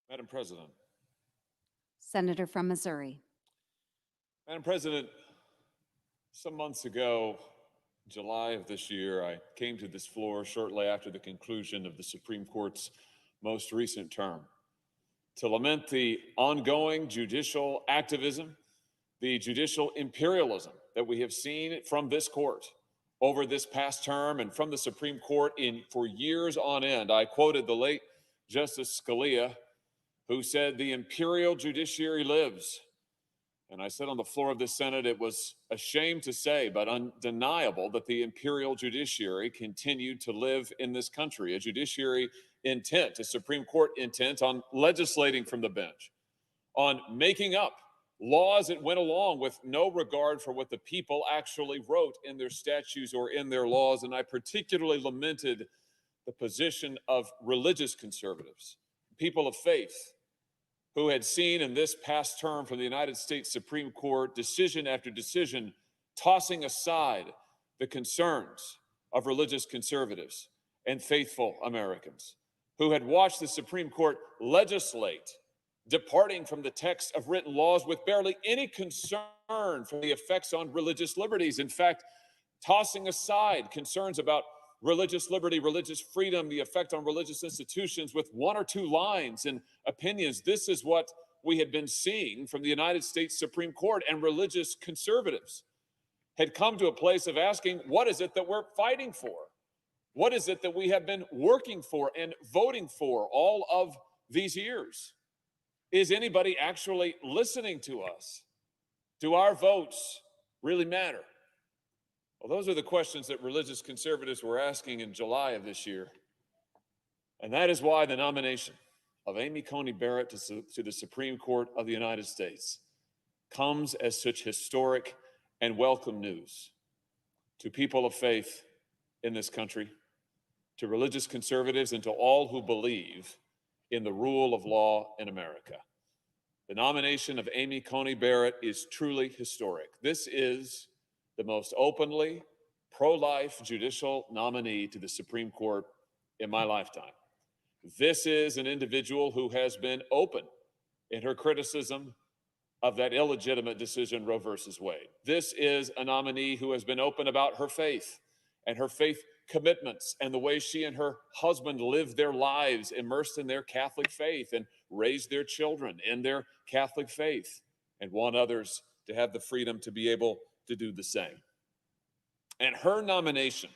Madam President.
Senator from Missouri.
Madam President, some months ago, July of this year, I came to this floor shortly after the conclusion of the Supreme Court's most recent term to lament the ongoing judicial activism, the judicial imperialism that we have seen from this court over this past term and from the Supreme Court for years on end. I quoted the late Justice Scalia, who said, "The imperial judiciary lives." And I said on the floor of the Senate, it was a shame to say, but undeniable, that the imperial judiciary continued to live in this country, a judiciary intent, a Supreme Court intent on legislating from the bench, on making up laws that went along with no regard for what the people actually wrote in their statutes or in their laws. And I particularly lamented the position of religious conservatives, people of faith, who had seen in this past term from the United States Supreme Court decision after decision tossing aside the concerns of religious conservatives and faithful Americans, who had watched the Supreme Court legislate, departing from the text of written laws with barely any concern for the effects on religious liberties. In fact, tossing aside concerns about religious liberty, religious freedom, the effect on religious institutions with one or two lines and opinions. This is what we had been seeing from the United States Supreme Court, and religious conservatives had come to a place of asking, what is it that we're fighting for? What is it that we have been working for and voting for all of these years? Is anybody actually listening to us? Do our votes really matter? Well, those are the questions that religious conservatives were asking in July of this year. And that is why the nomination of Amy Coney Barrett to the Supreme Court of the United States comes as such historic and welcome news to people of faith in this country, to religious conservatives, and to all who believe in the rule of law in America. The nomination of Amy Coney Barrett is truly historic. This is the most openly pro-life judicial nominee to the Supreme Court in my lifetime. This is an individual who has been open in her criticism of that illegitimate decision, Roe versus Wade. This is a nominee who has been open about her faith and her faith commitments and the way she and her husband lived their lives immersed in their Catholic faith and raised their children in their Catholic faith, and want others to have the freedom to be able to do the same. And her nomination,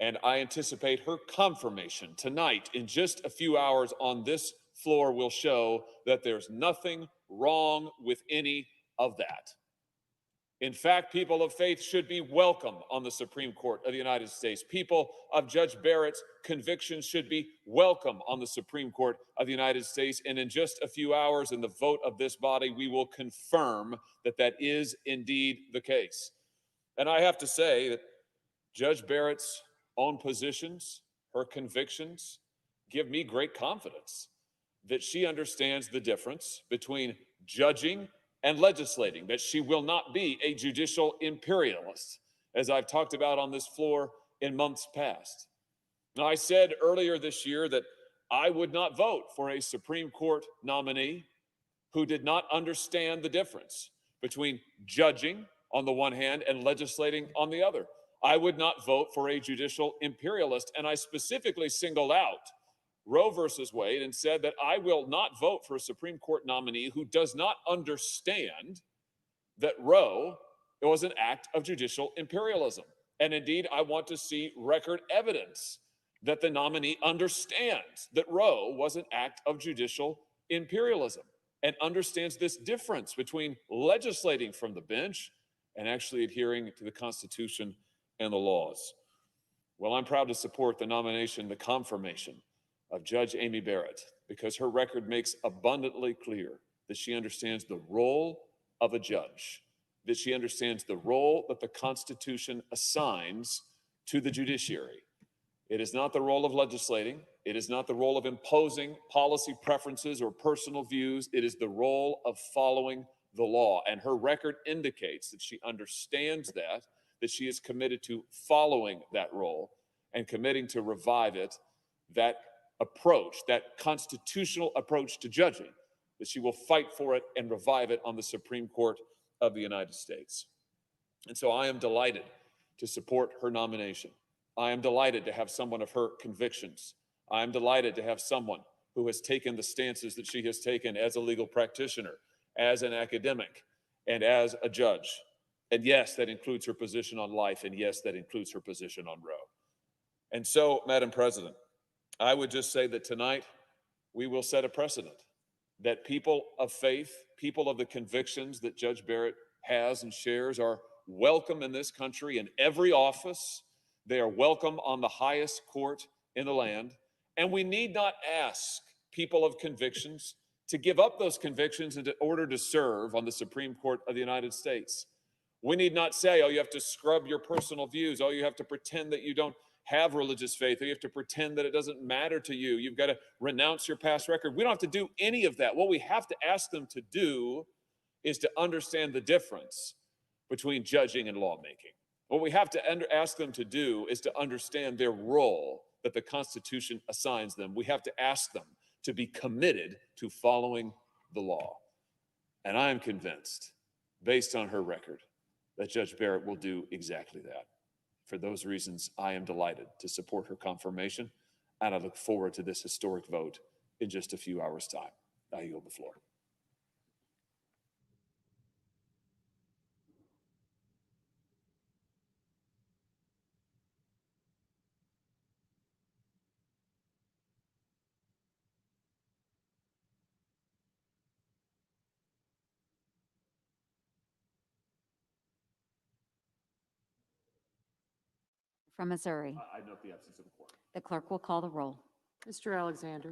and I anticipate her confirmation tonight in just a few hours on this floor, will show that there's nothing wrong with any of that. In fact, people of faith should be welcome on the Supreme Court of the United States. People of Judge Barrett's convictions should be welcome on the Supreme Court of the United States. And in just a few hours, in the vote of this body, we will confirm that that is indeed the case. And I have to say that Judge Barrett's own positions, her convictions, give me great confidence that she understands the difference between judging and legislating, that she will not be a judicial imperialist, as I've talked about on this floor in months past. Now, I said earlier this year that I would not vote for a Supreme Court nominee who did not understand the difference between judging on the one hand and legislating on the other. I would not vote for a judicial imperialist, and I specifically singled out Roe versus Wade and said that I will not vote for a Supreme Court nominee who does not understand that Roe was an act of judicial imperialism. And indeed, I want to see record evidence that the nominee understands that Roe was an act of judicial imperialism and understands this difference between legislating from the bench and actually adhering to the Constitution and the laws. Well, I'm proud to support the nomination, the confirmation of Judge Amy Barrett, because her record makes abundantly clear that she understands the role of a judge, that she understands the role that the Constitution assigns to the judiciary. It is not the role of legislating. It is not the role of imposing policy preferences or personal views. It is the role of following the law. And her record indicates that she understands that she is committed to following that role and committing to revive it, that approach, that constitutional approach to judging, that she will fight for it and revive it on the Supreme Court of the United States. And so I am delighted to support her nomination. I am delighted to have someone of her convictions. I am delighted to have someone who has taken the stances that she has taken as a legal practitioner, as an academic, and as a judge. And yes, that includes her position on life, and yes, that includes her position on Roe. And so, Madam President, I would just say that tonight we will set a precedent that people of faith, people of the convictions that Judge Barrett has and shares are welcome in this country in every office. They are welcome on the highest court in the land. And we need not ask people of convictions to give up those convictions in order to serve on the Supreme Court of the United States. We need not say, oh, you have to scrub your personal views. Oh, you have to pretend that you don't have religious faith, or you have to pretend that it doesn't matter to you. You've got to renounce your past record. We don't have to do any of that. What we have to ask them to do is to understand the difference between judging and lawmaking. What we have to ask them to do is to understand their role that the Constitution assigns them. We have to ask them to be committed to following the law. And I am convinced, based on her record, that Judge Barrett will do exactly that. For those reasons, I am delighted to support her confirmation, and I look forward to this historic vote in just a few hours' time. I yield the floor.
From Missouri.
I note the absence of a quorum.
The clerk will call the roll.
Mr. Alexander.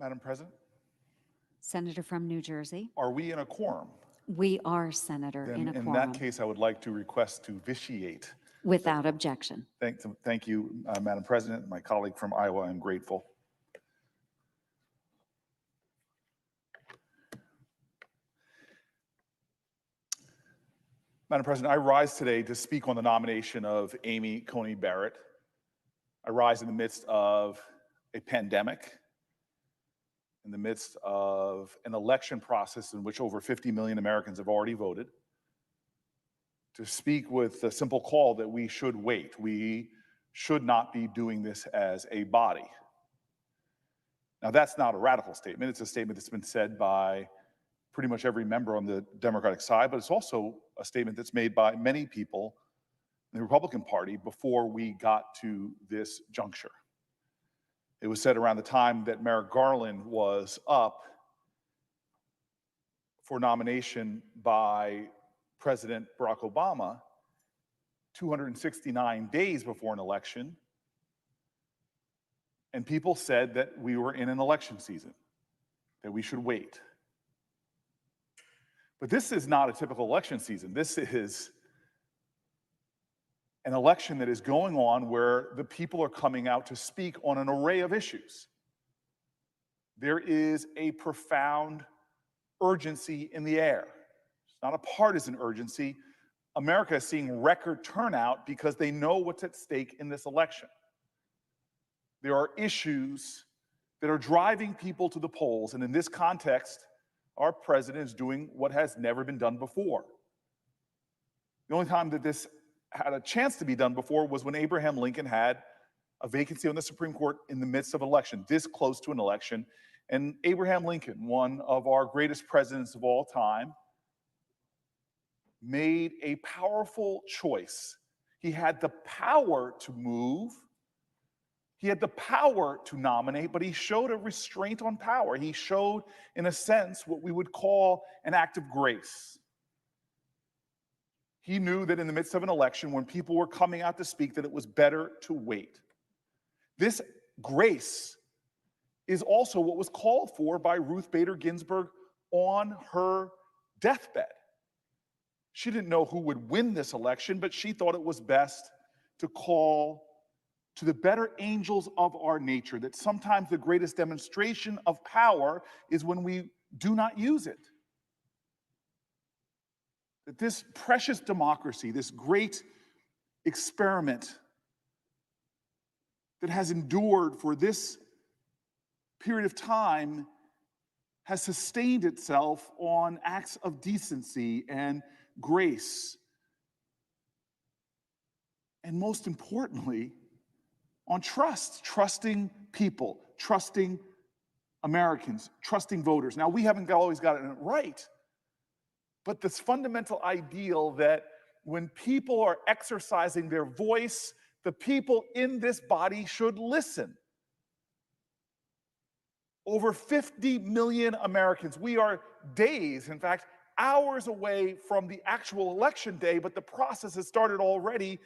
Madam President,
Senator from New Jersey.
are we in a quorum?
We are, Senator,
Then
in a
in
quorum.
that case, I would like to request to vitiate.
Without objection.
Thank you, Madam President. My colleague from Iowa, I'm grateful. Madam President, I rise today to speak on the nomination of Amy Coney Barrett. I rise in the midst of a pandemic, in the midst of an election process in which over 50 million Americans have already voted, to speak with the simple call that we should wait. We should not be doing this as a body. Now, that's not a radical statement. It's a statement that's been said by pretty much every member on the Democratic side, but it's also a statement that's made by many people in the Republican Party before we got to this juncture. It was said around the time that Merrick Garland was up for nomination by President Barack Obama 269 days before an election, and people said that we were in an election season, that we should wait. But this is not a typical election season. This is an election that is going on where the people are coming out to speak on an array of issues. There is a profound urgency in the air. It's not a partisan urgency. America is seeing record turnout because they know what's at stake in this election. There are issues that are driving people to the polls, and in this context, our president is doing what has never been done before. The only time that this had a chance to be done before was when Abraham Lincoln had a vacancy on the Supreme Court in the midst of an election, this close to an election. And Abraham Lincoln, one of our greatest presidents of all time, made a powerful choice. He had the power to move. He had the power to nominate, but he showed a restraint on power. He showed, in a sense, what we would call an act of grace. He knew that in the midst of an election, when people were coming out to speak, that it was better to wait. This grace is also what was called for by Ruth Bader Ginsburg on her deathbed. She didn't know who would win this election, but she thought it was best to call to the better angels of our nature, that sometimes the greatest demonstration of power is when we do not use it. That this precious democracy, this great experiment that has endured for this period of time has sustained itself on acts of decency and grace. And most importantly, on trust, trusting people, trusting Americans, trusting voters. Now, we haven't always got it right, but this fundamental ideal that when people are exercising their voice, the people in this body should listen. Over 50 million Americans. We are days, in fact, hours away from the actual election day, but the process has started already.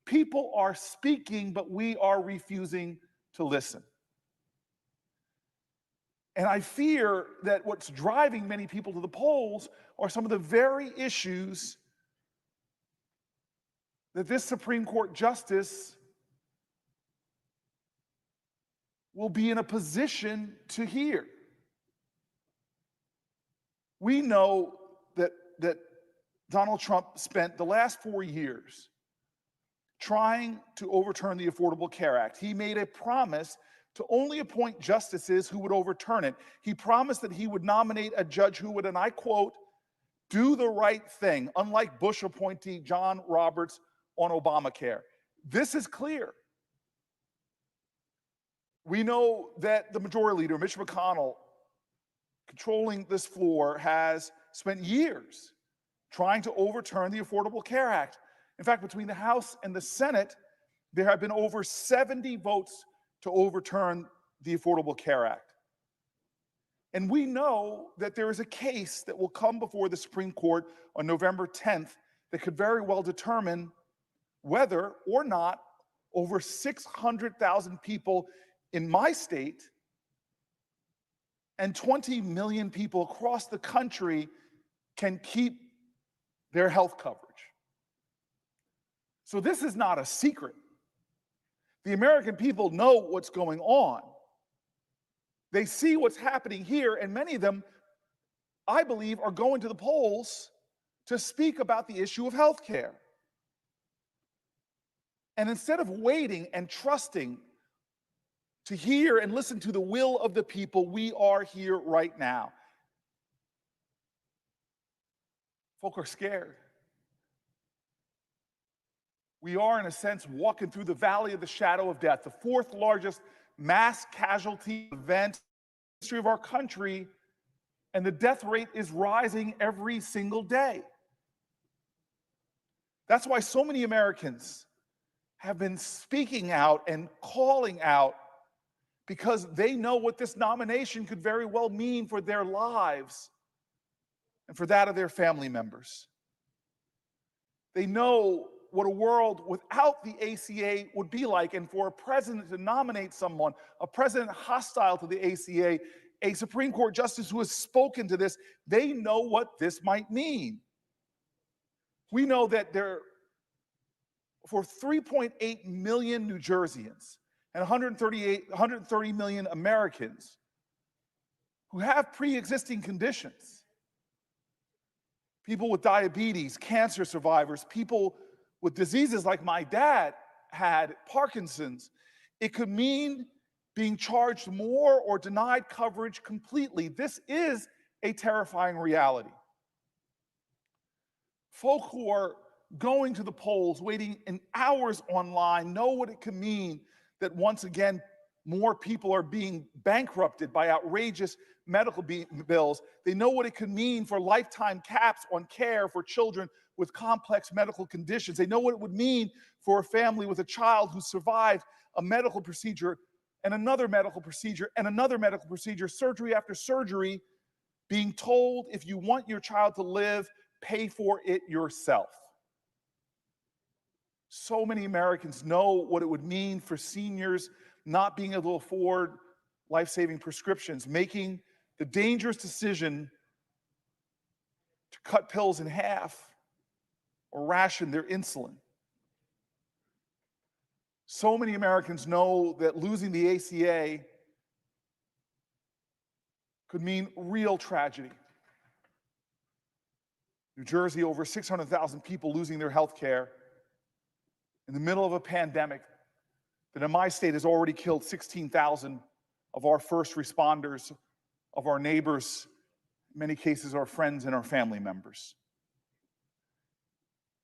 People are speaking, but we are refusing to listen. And I fear that what's driving many people to the polls are some of the very issues that this Supreme Court justice will be in a position to hear. We know that Donald Trump spent the last 4 years trying to overturn the Affordable Care Act. He made a promise to only appoint justices who would overturn it. He promised that he would nominate a judge who would, and I quote, do the right thing, unlike Bush appointee John Roberts on Obamacare. This is clear. We know that the Majority Leader, Mitch McConnell, controlling this floor, has spent years trying to overturn the Affordable Care Act. In fact, between the House and the Senate, there have been over 70 votes to overturn the Affordable Care Act. And we know that there is a case that will come before the Supreme Court on November 10th that could very well determine whether or not over 600,000 people in my state and 20 million people across the country can keep their health coverage. So this is not a secret. The American people know what's going on. They see what's happening here, and many of them, I believe, are going to the polls to speak about the issue of health care. And instead of waiting and trusting to hear and listen to the will of the people, we are here right now. Folk are scared. We are, in a sense, walking through the valley of the shadow of death, the fourth largest mass casualty event in the history of our country, and the death rate is rising every single day. That's why so many Americans have been speaking out and calling out, because they know what this nomination could very well mean for their lives and for that of their family members. They know what a world without the ACA would be like, and for a president to nominate someone, a president hostile to the ACA, a Supreme Court justice who has spoken to this, they know what this might mean. We know that for 3.8 million New Jerseyans and 130 million Americans who have pre-existing conditions, people with diabetes, cancer survivors, people with diseases like my dad had, Parkinson's, it could mean being charged more or denied coverage completely. This is a terrifying reality. Folk who are going to the polls, waiting in hours online, know what it can mean that once again, more people are being bankrupted by outrageous medical bills. They know what it could mean for lifetime caps on care for children with complex medical conditions. They know what it would mean for a family with a child who survived a medical procedure and another medical procedure and another medical procedure, surgery after surgery, being told, if you want your child to live, pay for it yourself. So many Americans know what it would mean for seniors not being able to afford life-saving prescriptions, making the dangerous decision to cut pills in half or ration their insulin. So many Americans know that losing the ACA could mean real tragedy. New Jersey, over 600,000 people losing their health care in the middle of a pandemic that in my state has already killed 16,000 of our first responders, of our neighbors, in many cases our friends and our family members.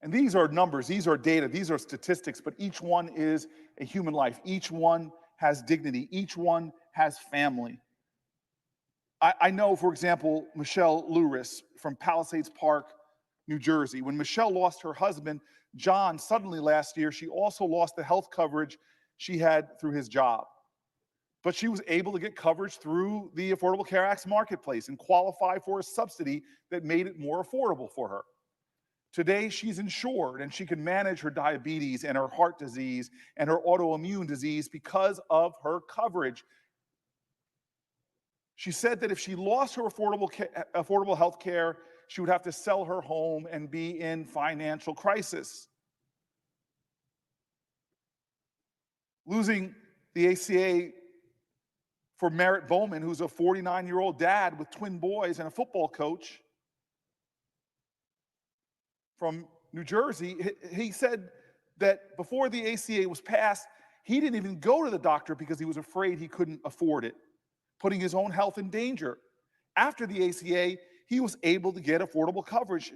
And these are numbers, these are data, these are statistics, but each one is a human life. Each one has dignity. Each one has family. I know, for example, Michelle Lewis from Palisades Park, New Jersey. When Michelle lost her husband, John, suddenly last year, she also lost the health coverage she had through his job. But she was able to get coverage through the Affordable Care Act's marketplace and qualify for a subsidy that made it more affordable for her. Today, she's insured and she can manage her diabetes and her heart disease and her autoimmune disease because of her coverage. She said that if she lost her affordable health care, she would have to sell her home and be in financial crisis. Losing the ACA for Barrett Bowman, who's a 49-year-old dad with twin boys and a football coach from New Jersey, he said that before the ACA was passed, he didn't even go to the doctor because he was afraid he couldn't afford it, putting his own health in danger. After the ACA, he was able to get affordable coverage.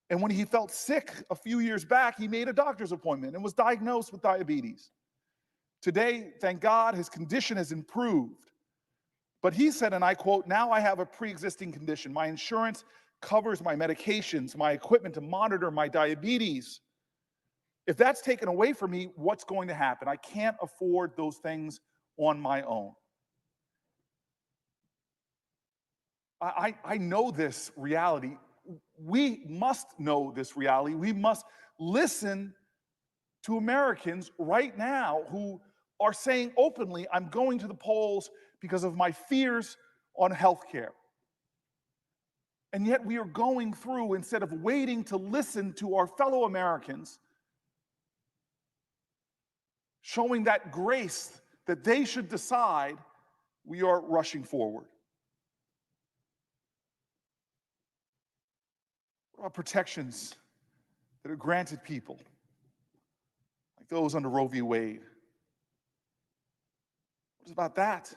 And when he felt sick a few years back, he made a doctor's appointment and was diagnosed with diabetes. Today, thank God, his condition has improved. But he said, and I quote, "Now I have a pre-existing condition. My insurance covers my medications, my equipment to monitor my diabetes. If that's taken away from me, what's going to happen? I can't afford those things on my own." I know this reality. We must know this reality. We must listen to Americans right now who are saying openly, I'm going to the polls because of my fears on health care. And yet we are going through, instead of waiting to listen to our fellow Americans, showing that grace that they should decide, we are rushing forward. What about protections that are granted people, like those under Roe v. Wade? What about that?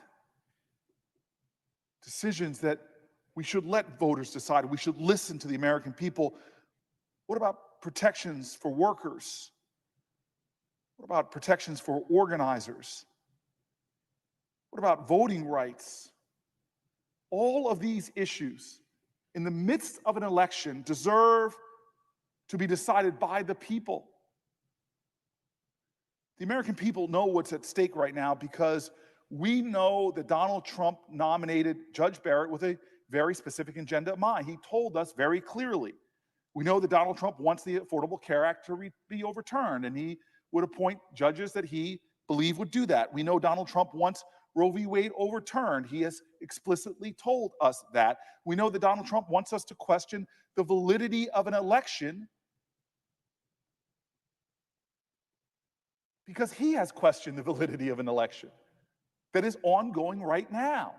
Decisions that we should let voters decide. We should listen to the American people. What about protections for workers? What about protections for organizers? What about voting rights? All of these issues in the midst of an election deserve to be decided by the people. The American people know what's at stake right now because we know that Donald Trump nominated Judge Barrett with a very specific agenda in mind. He told us very clearly. We know that Donald Trump wants the Affordable Care Act to be overturned, and he would appoint judges that he believed would do that. We know Donald Trump wants Roe v. Wade overturned. He has explicitly told us that. We know that Donald Trump wants us to question the validity of an election because he has questioned the validity of an election that is ongoing right now.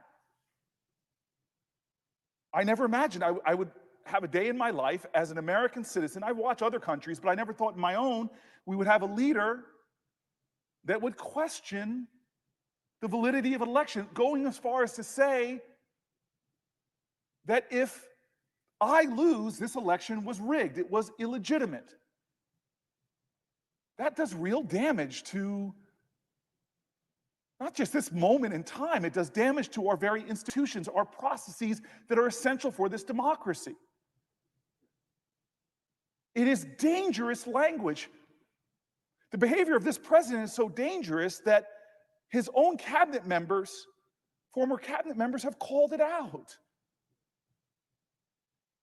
I never imagined I would have a day in my life as an American citizen. I watch other countries, but I never thought in my own we would have a leader that would question the validity of an election, going as far as to say that if I lose, this election was rigged, it was illegitimate. That does real damage to not just this moment in time, it does damage to our very institutions, our processes that are essential for this democracy. It is dangerous language. The behavior of this president is so dangerous that his own cabinet members, former cabinet members, have called it out.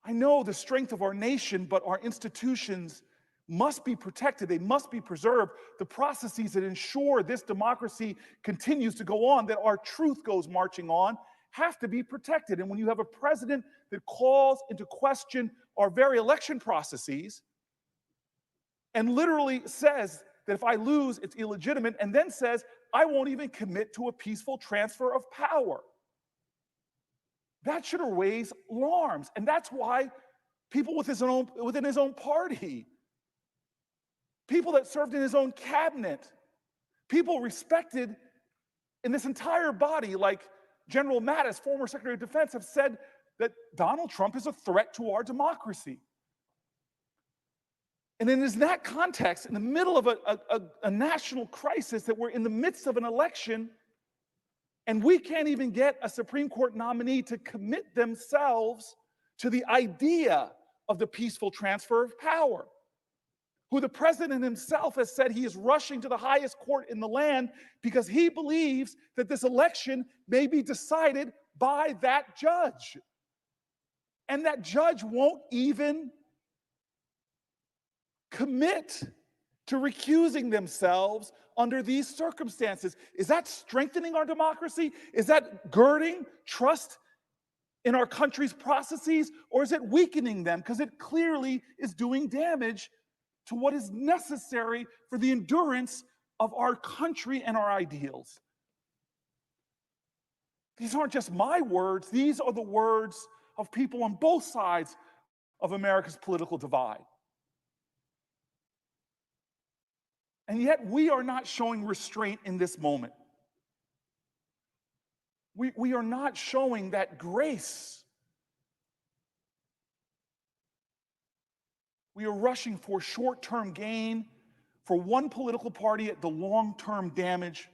I know the strength of our nation, but our institutions must be protected. They must be preserved. The processes that ensure this democracy continues to go on, that our truth goes marching on, have to be protected. And when you have a president that calls into question our very election processes and literally says that if I lose, it's illegitimate, and then says, I won't even commit to a peaceful transfer of power, that should raise alarms. And that's why people within his own party, people that served in his own cabinet, people respected in this entire body, like General Mattis, former Secretary of Defense, have said that Donald Trump is a threat to our democracy. And in that context, in the middle of a national crisis, that we're in the midst of an election, and we can't even get a Supreme Court nominee to commit themselves to the idea of the peaceful transfer of power, who the president himself has said he is rushing to the highest court in the land because he believes that this election may be decided by that judge. And that judge won't even commit to recusing themselves under these circumstances. Is that strengthening our democracy? Is that girding trust in our country's processes? Or is it weakening them? Because it clearly is doing damage to what is necessary for the endurance of our country and our ideals. These aren't just my words. These are the words of people on both sides of America's political divide. And yet we are not showing restraint in this moment. We are not showing that grace. We are rushing for short-term gain for one political party at the long-term damage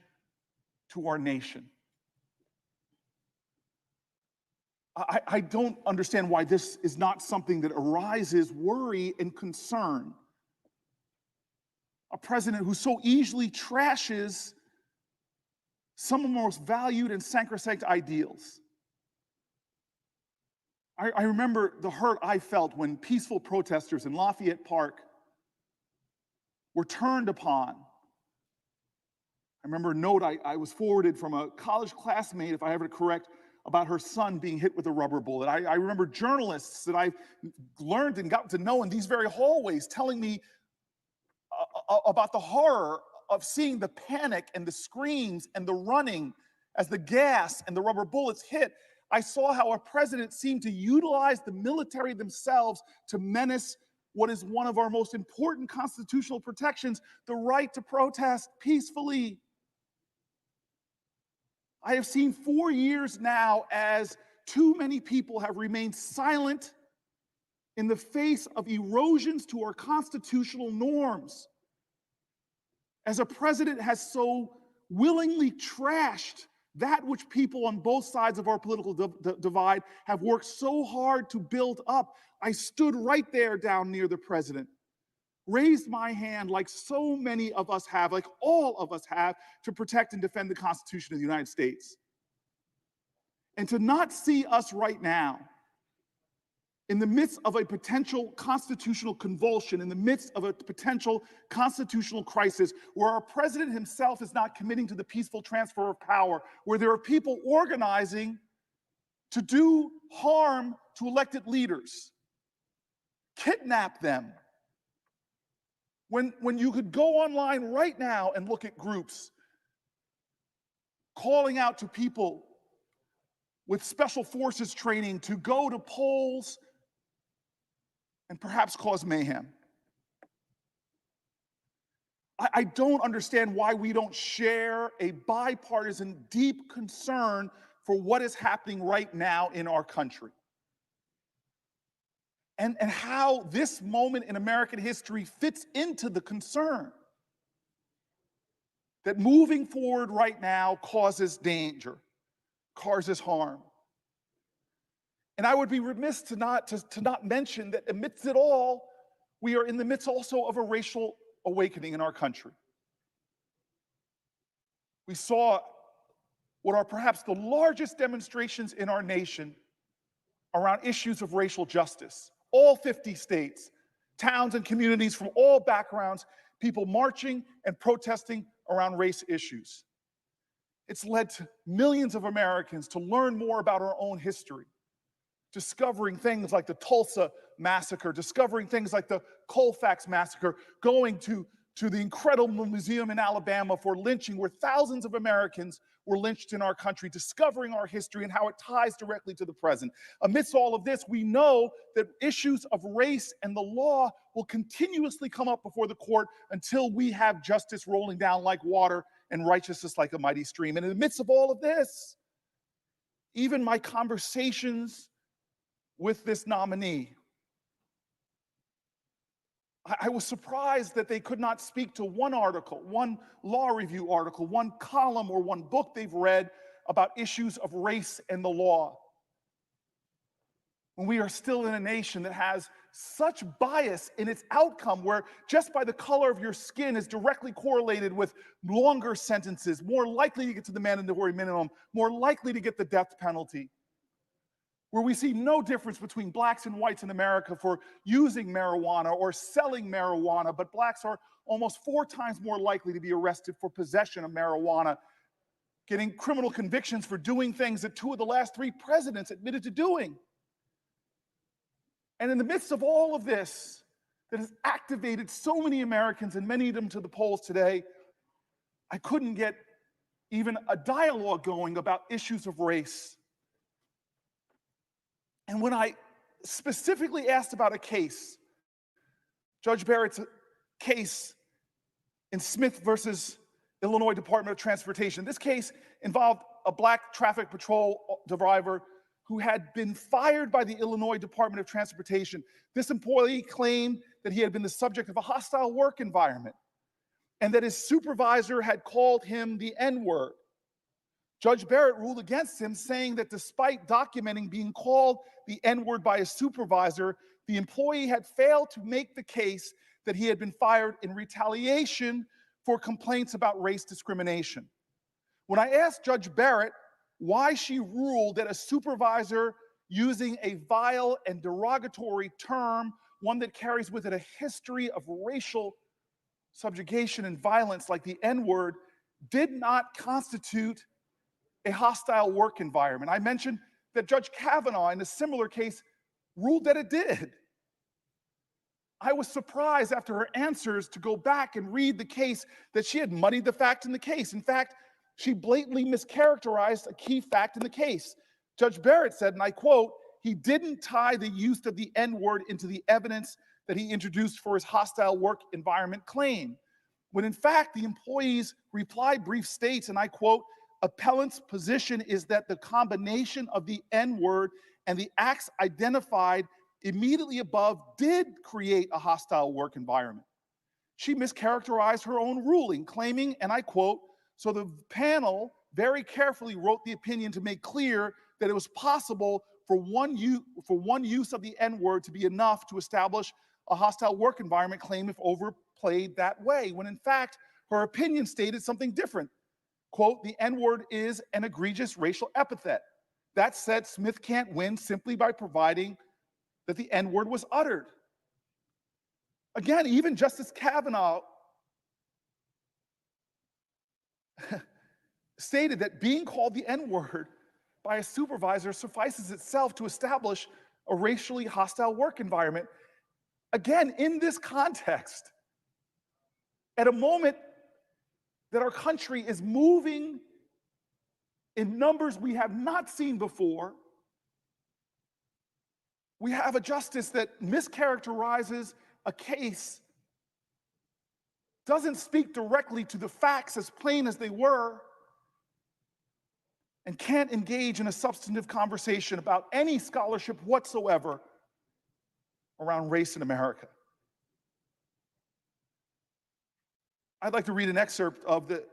to our nation. I don't understand why this is not something that arises worry and concern. A president who so easily trashes some of the most valued and sacrosanct ideals. I remember the hurt I felt when peaceful protesters in Lafayette Park were turned upon. I remember a note I was forwarded from a college classmate, if I have it correct, about her son being hit with a rubber bullet. I remember journalists that I've learned and gotten to know in these very hallways telling me about the horror of seeing the panic and the screams and the running as the gas and the rubber bullets hit. I saw how our president seemed to utilize the military themselves to menace what is one of our most important constitutional protections, the right to protest peacefully. I have seen 4 years now as too many people have remained silent in the face of erosions to our constitutional norms. As a president has so willingly trashed that which people on both sides of our political divide have worked so hard to build up, I stood right there down near the president, raised my hand like so many of us have, like all of us have, to protect and defend the Constitution of the United States. And to not see us right now, in the midst of a potential constitutional convulsion, in the midst of a potential constitutional crisis, where our president himself is not committing to the peaceful transfer of power, where there are people organizing to do harm to elected leaders, kidnap them. When you could go online right now and look at groups calling out to people with special forces training to go to polls and perhaps cause mayhem. I don't understand why we don't share a bipartisan, deep concern for what is happening right now in our country. And how this moment in American history fits into the concern that moving forward right now causes danger, causes harm. And I would be remiss to not mention that amidst it all, we are in the midst also of a racial awakening in our country. We saw what are perhaps the largest demonstrations in our nation around issues of racial justice. All 50 states, towns and communities from all backgrounds, people marching and protesting around race issues. It's led to millions of Americans to learn more about our own history, discovering things like the Tulsa massacre, discovering things like the Colfax massacre, going to the incredible museum in Alabama for lynching, where thousands of Americans were lynched in our country, discovering our history and how it ties directly to the present. Amidst all of this, we know that issues of race and the law will continuously come up before the court until we have justice rolling down like water and righteousness like a mighty stream. And in the midst of all of this, even my conversations with this nominee, I was surprised that they could not speak to one article, one law review article, one column or one book they've read about issues of race and the law. When we are still in a nation that has such bias in its outcome, where just by the color of your skin is directly correlated with longer sentences, more likely to get to the mandatory minimum, more likely to get the death penalty. Where we see no difference between blacks and whites in America for using marijuana or selling marijuana, but blacks are almost 4 times more likely to be arrested for possession of marijuana, getting criminal convictions for doing things that 2 of the last 3 presidents admitted to doing. And in the midst of all of this that has activated so many Americans and many of them to the polls today, I couldn't get even a dialogue going about issues of race. And when I specifically asked about a case, Judge Barrett's case in Smith versus Illinois Department of Transportation, this case involved a black traffic patrol driver who had been fired by the Illinois Department of Transportation. This employee claimed that he had been the subject of a hostile work environment and that his supervisor had called him the N-word. Judge Barrett ruled against him, saying that despite documenting being called the N-word by his supervisor, the employee had failed to make the case that he had been fired in retaliation for complaints about race discrimination. When I asked Judge Barrett why she ruled that a supervisor using a vile and derogatory term, one that carries with it a history of racial subjugation and violence like the N-word, did not constitute a hostile work environment. I mentioned that Judge Kavanaugh, in a similar case, ruled that it did. I was surprised after her answers to go back and read the case that she had muddied the fact in the case. In fact, she blatantly mischaracterized a key fact in the case. Judge Barrett said, and I quote, "He didn't tie the use of the N-word into the evidence that he introduced for his hostile work environment claim." When in fact, the employee's reply brief states, and I quote, "Appellant's position is that the combination of the N-word and the acts identified immediately above did create a hostile work environment." She mischaracterized her own ruling, claiming, and I quote, "So the panel very carefully wrote the opinion to make clear that it was possible for one use of the N-word to be enough to establish a hostile work environment claim if overplayed that way," when in fact, her opinion stated something different. Quote, "The N-word is an egregious racial epithet. That said, Smith can't win simply by providing that the N-word was uttered." Again, even Justice Kavanaugh stated that being called the N-word by a supervisor suffices itself to establish a racially hostile work environment. Again, in this context, at a moment that our country is moving in numbers we have not seen before, we have a justice that mischaracterizes a case, doesn't speak directly to the facts as plain as they were, and can't engage in a substantive conversation about any scholarship whatsoever around race in America. I'd like to read an excerpt of the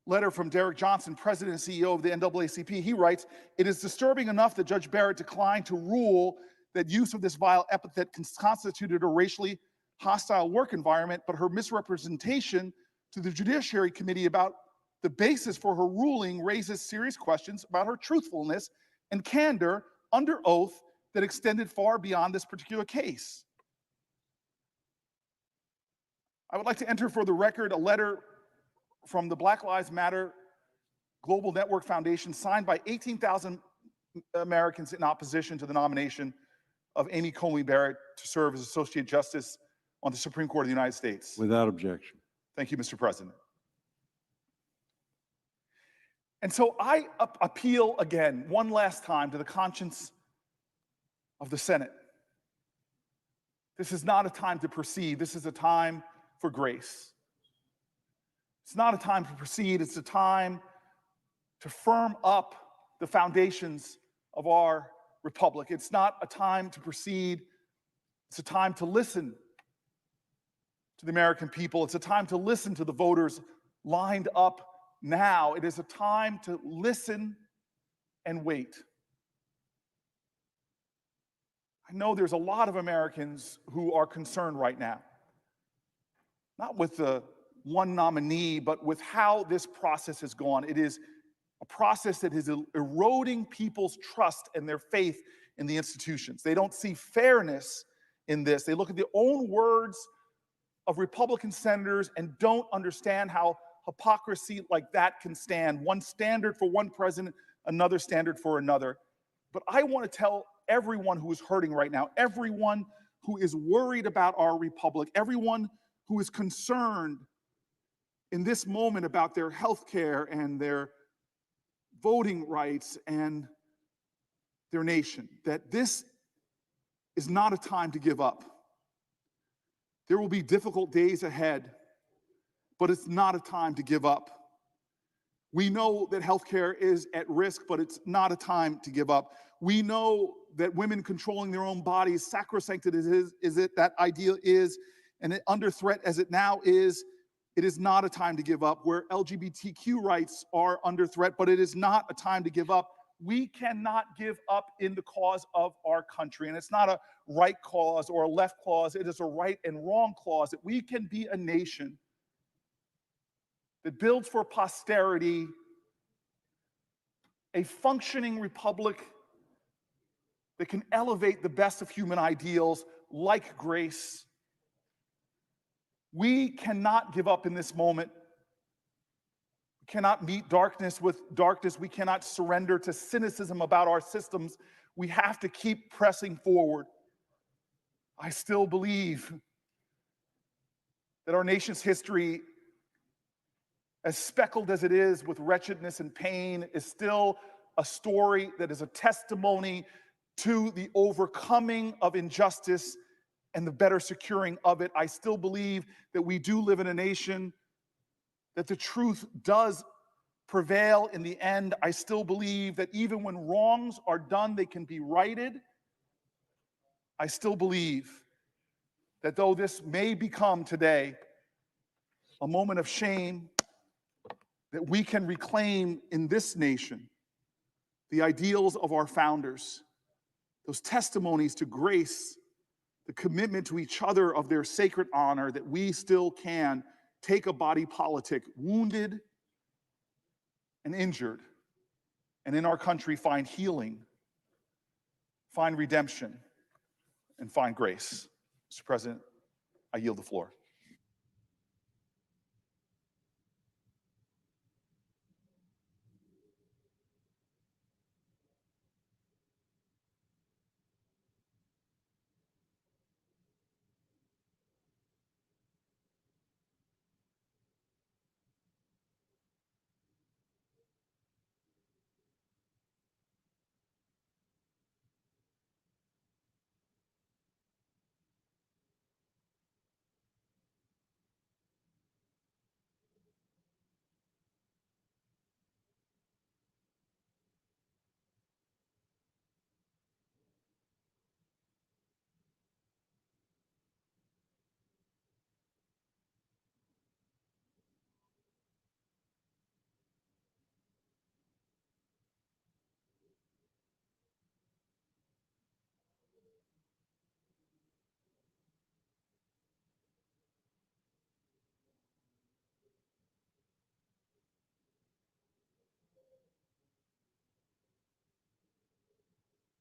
letter from Derek Johnson, President and CEO of the NAACP. He writes, "It is disturbing enough that Judge Barrett declined to rule that use of this vile epithet constituted a racially hostile work environment, but her misrepresentation to the Judiciary Committee about the basis for her ruling raises serious questions about her truthfulness and candor under oath that extended far beyond this particular case." I would like to enter for the record a letter from the Black Lives Matter Global Network Foundation signed by 18,000 Americans in opposition to the nomination of Amy Coney Barrett to serve as Associate Justice on the Supreme Court of the United States.
Without objection.
Thank you, Mr. President. And so I appeal again, one last time, to the conscience of the Senate. This is not a time to proceed. This is a time for grace. It's not a time to proceed. It's a time to firm up the foundations of our republic. It's not a time to proceed. It's a time to listen to the American people. It's a time to listen to the voters lined up now. It is a time to listen and wait. I know there's a lot of Americans who are concerned right now, not with the one nominee, but with how this process has gone. It is a process that is eroding people's trust and their faith in the institutions. They don't see fairness in this. They look at the own words of Republican senators and don't understand how hypocrisy like that can stand. One standard for one president, another standard for another. But I want to tell everyone who is hurting right now, everyone who is worried about our republic, everyone who is concerned in this moment about their health care and their voting rights and their nation, that this is not a time to give up. There will be difficult days ahead, but it's not a time to give up. We know that healthcare is at risk, but it's not a time to give up. We know that women controlling their own bodies, sacrosanct as that ideal is, and under threat as it now is, it is not a time to give up. Where LGBTQ rights are under threat, but it is not a time to give up. We cannot give up in the cause of our country. And it's not a right cause or a left cause. It is a right and wrong cause, that we can be a nation that builds for posterity a functioning republic that can elevate the best of human ideals like grace. We cannot give up in this moment. We cannot meet darkness with darkness. We cannot surrender to cynicism about our systems. We have to keep pressing forward. I still believe that our nation's history, as speckled as it is with wretchedness and pain, is still a story that is a testimony to the overcoming of injustice and the better securing of it. I still believe that we do live in a nation that the truth does prevail in the end. I still believe that even when wrongs are done, they can be righted. I still believe that though this may become today a moment of shame, that we can reclaim in this nation the ideals of our founders, those testimonies to grace, the commitment to each other of their sacred honor, that we still can take a body politic, wounded and injured, and in our country find healing, find redemption, and find grace. Mr. President, I yield the floor.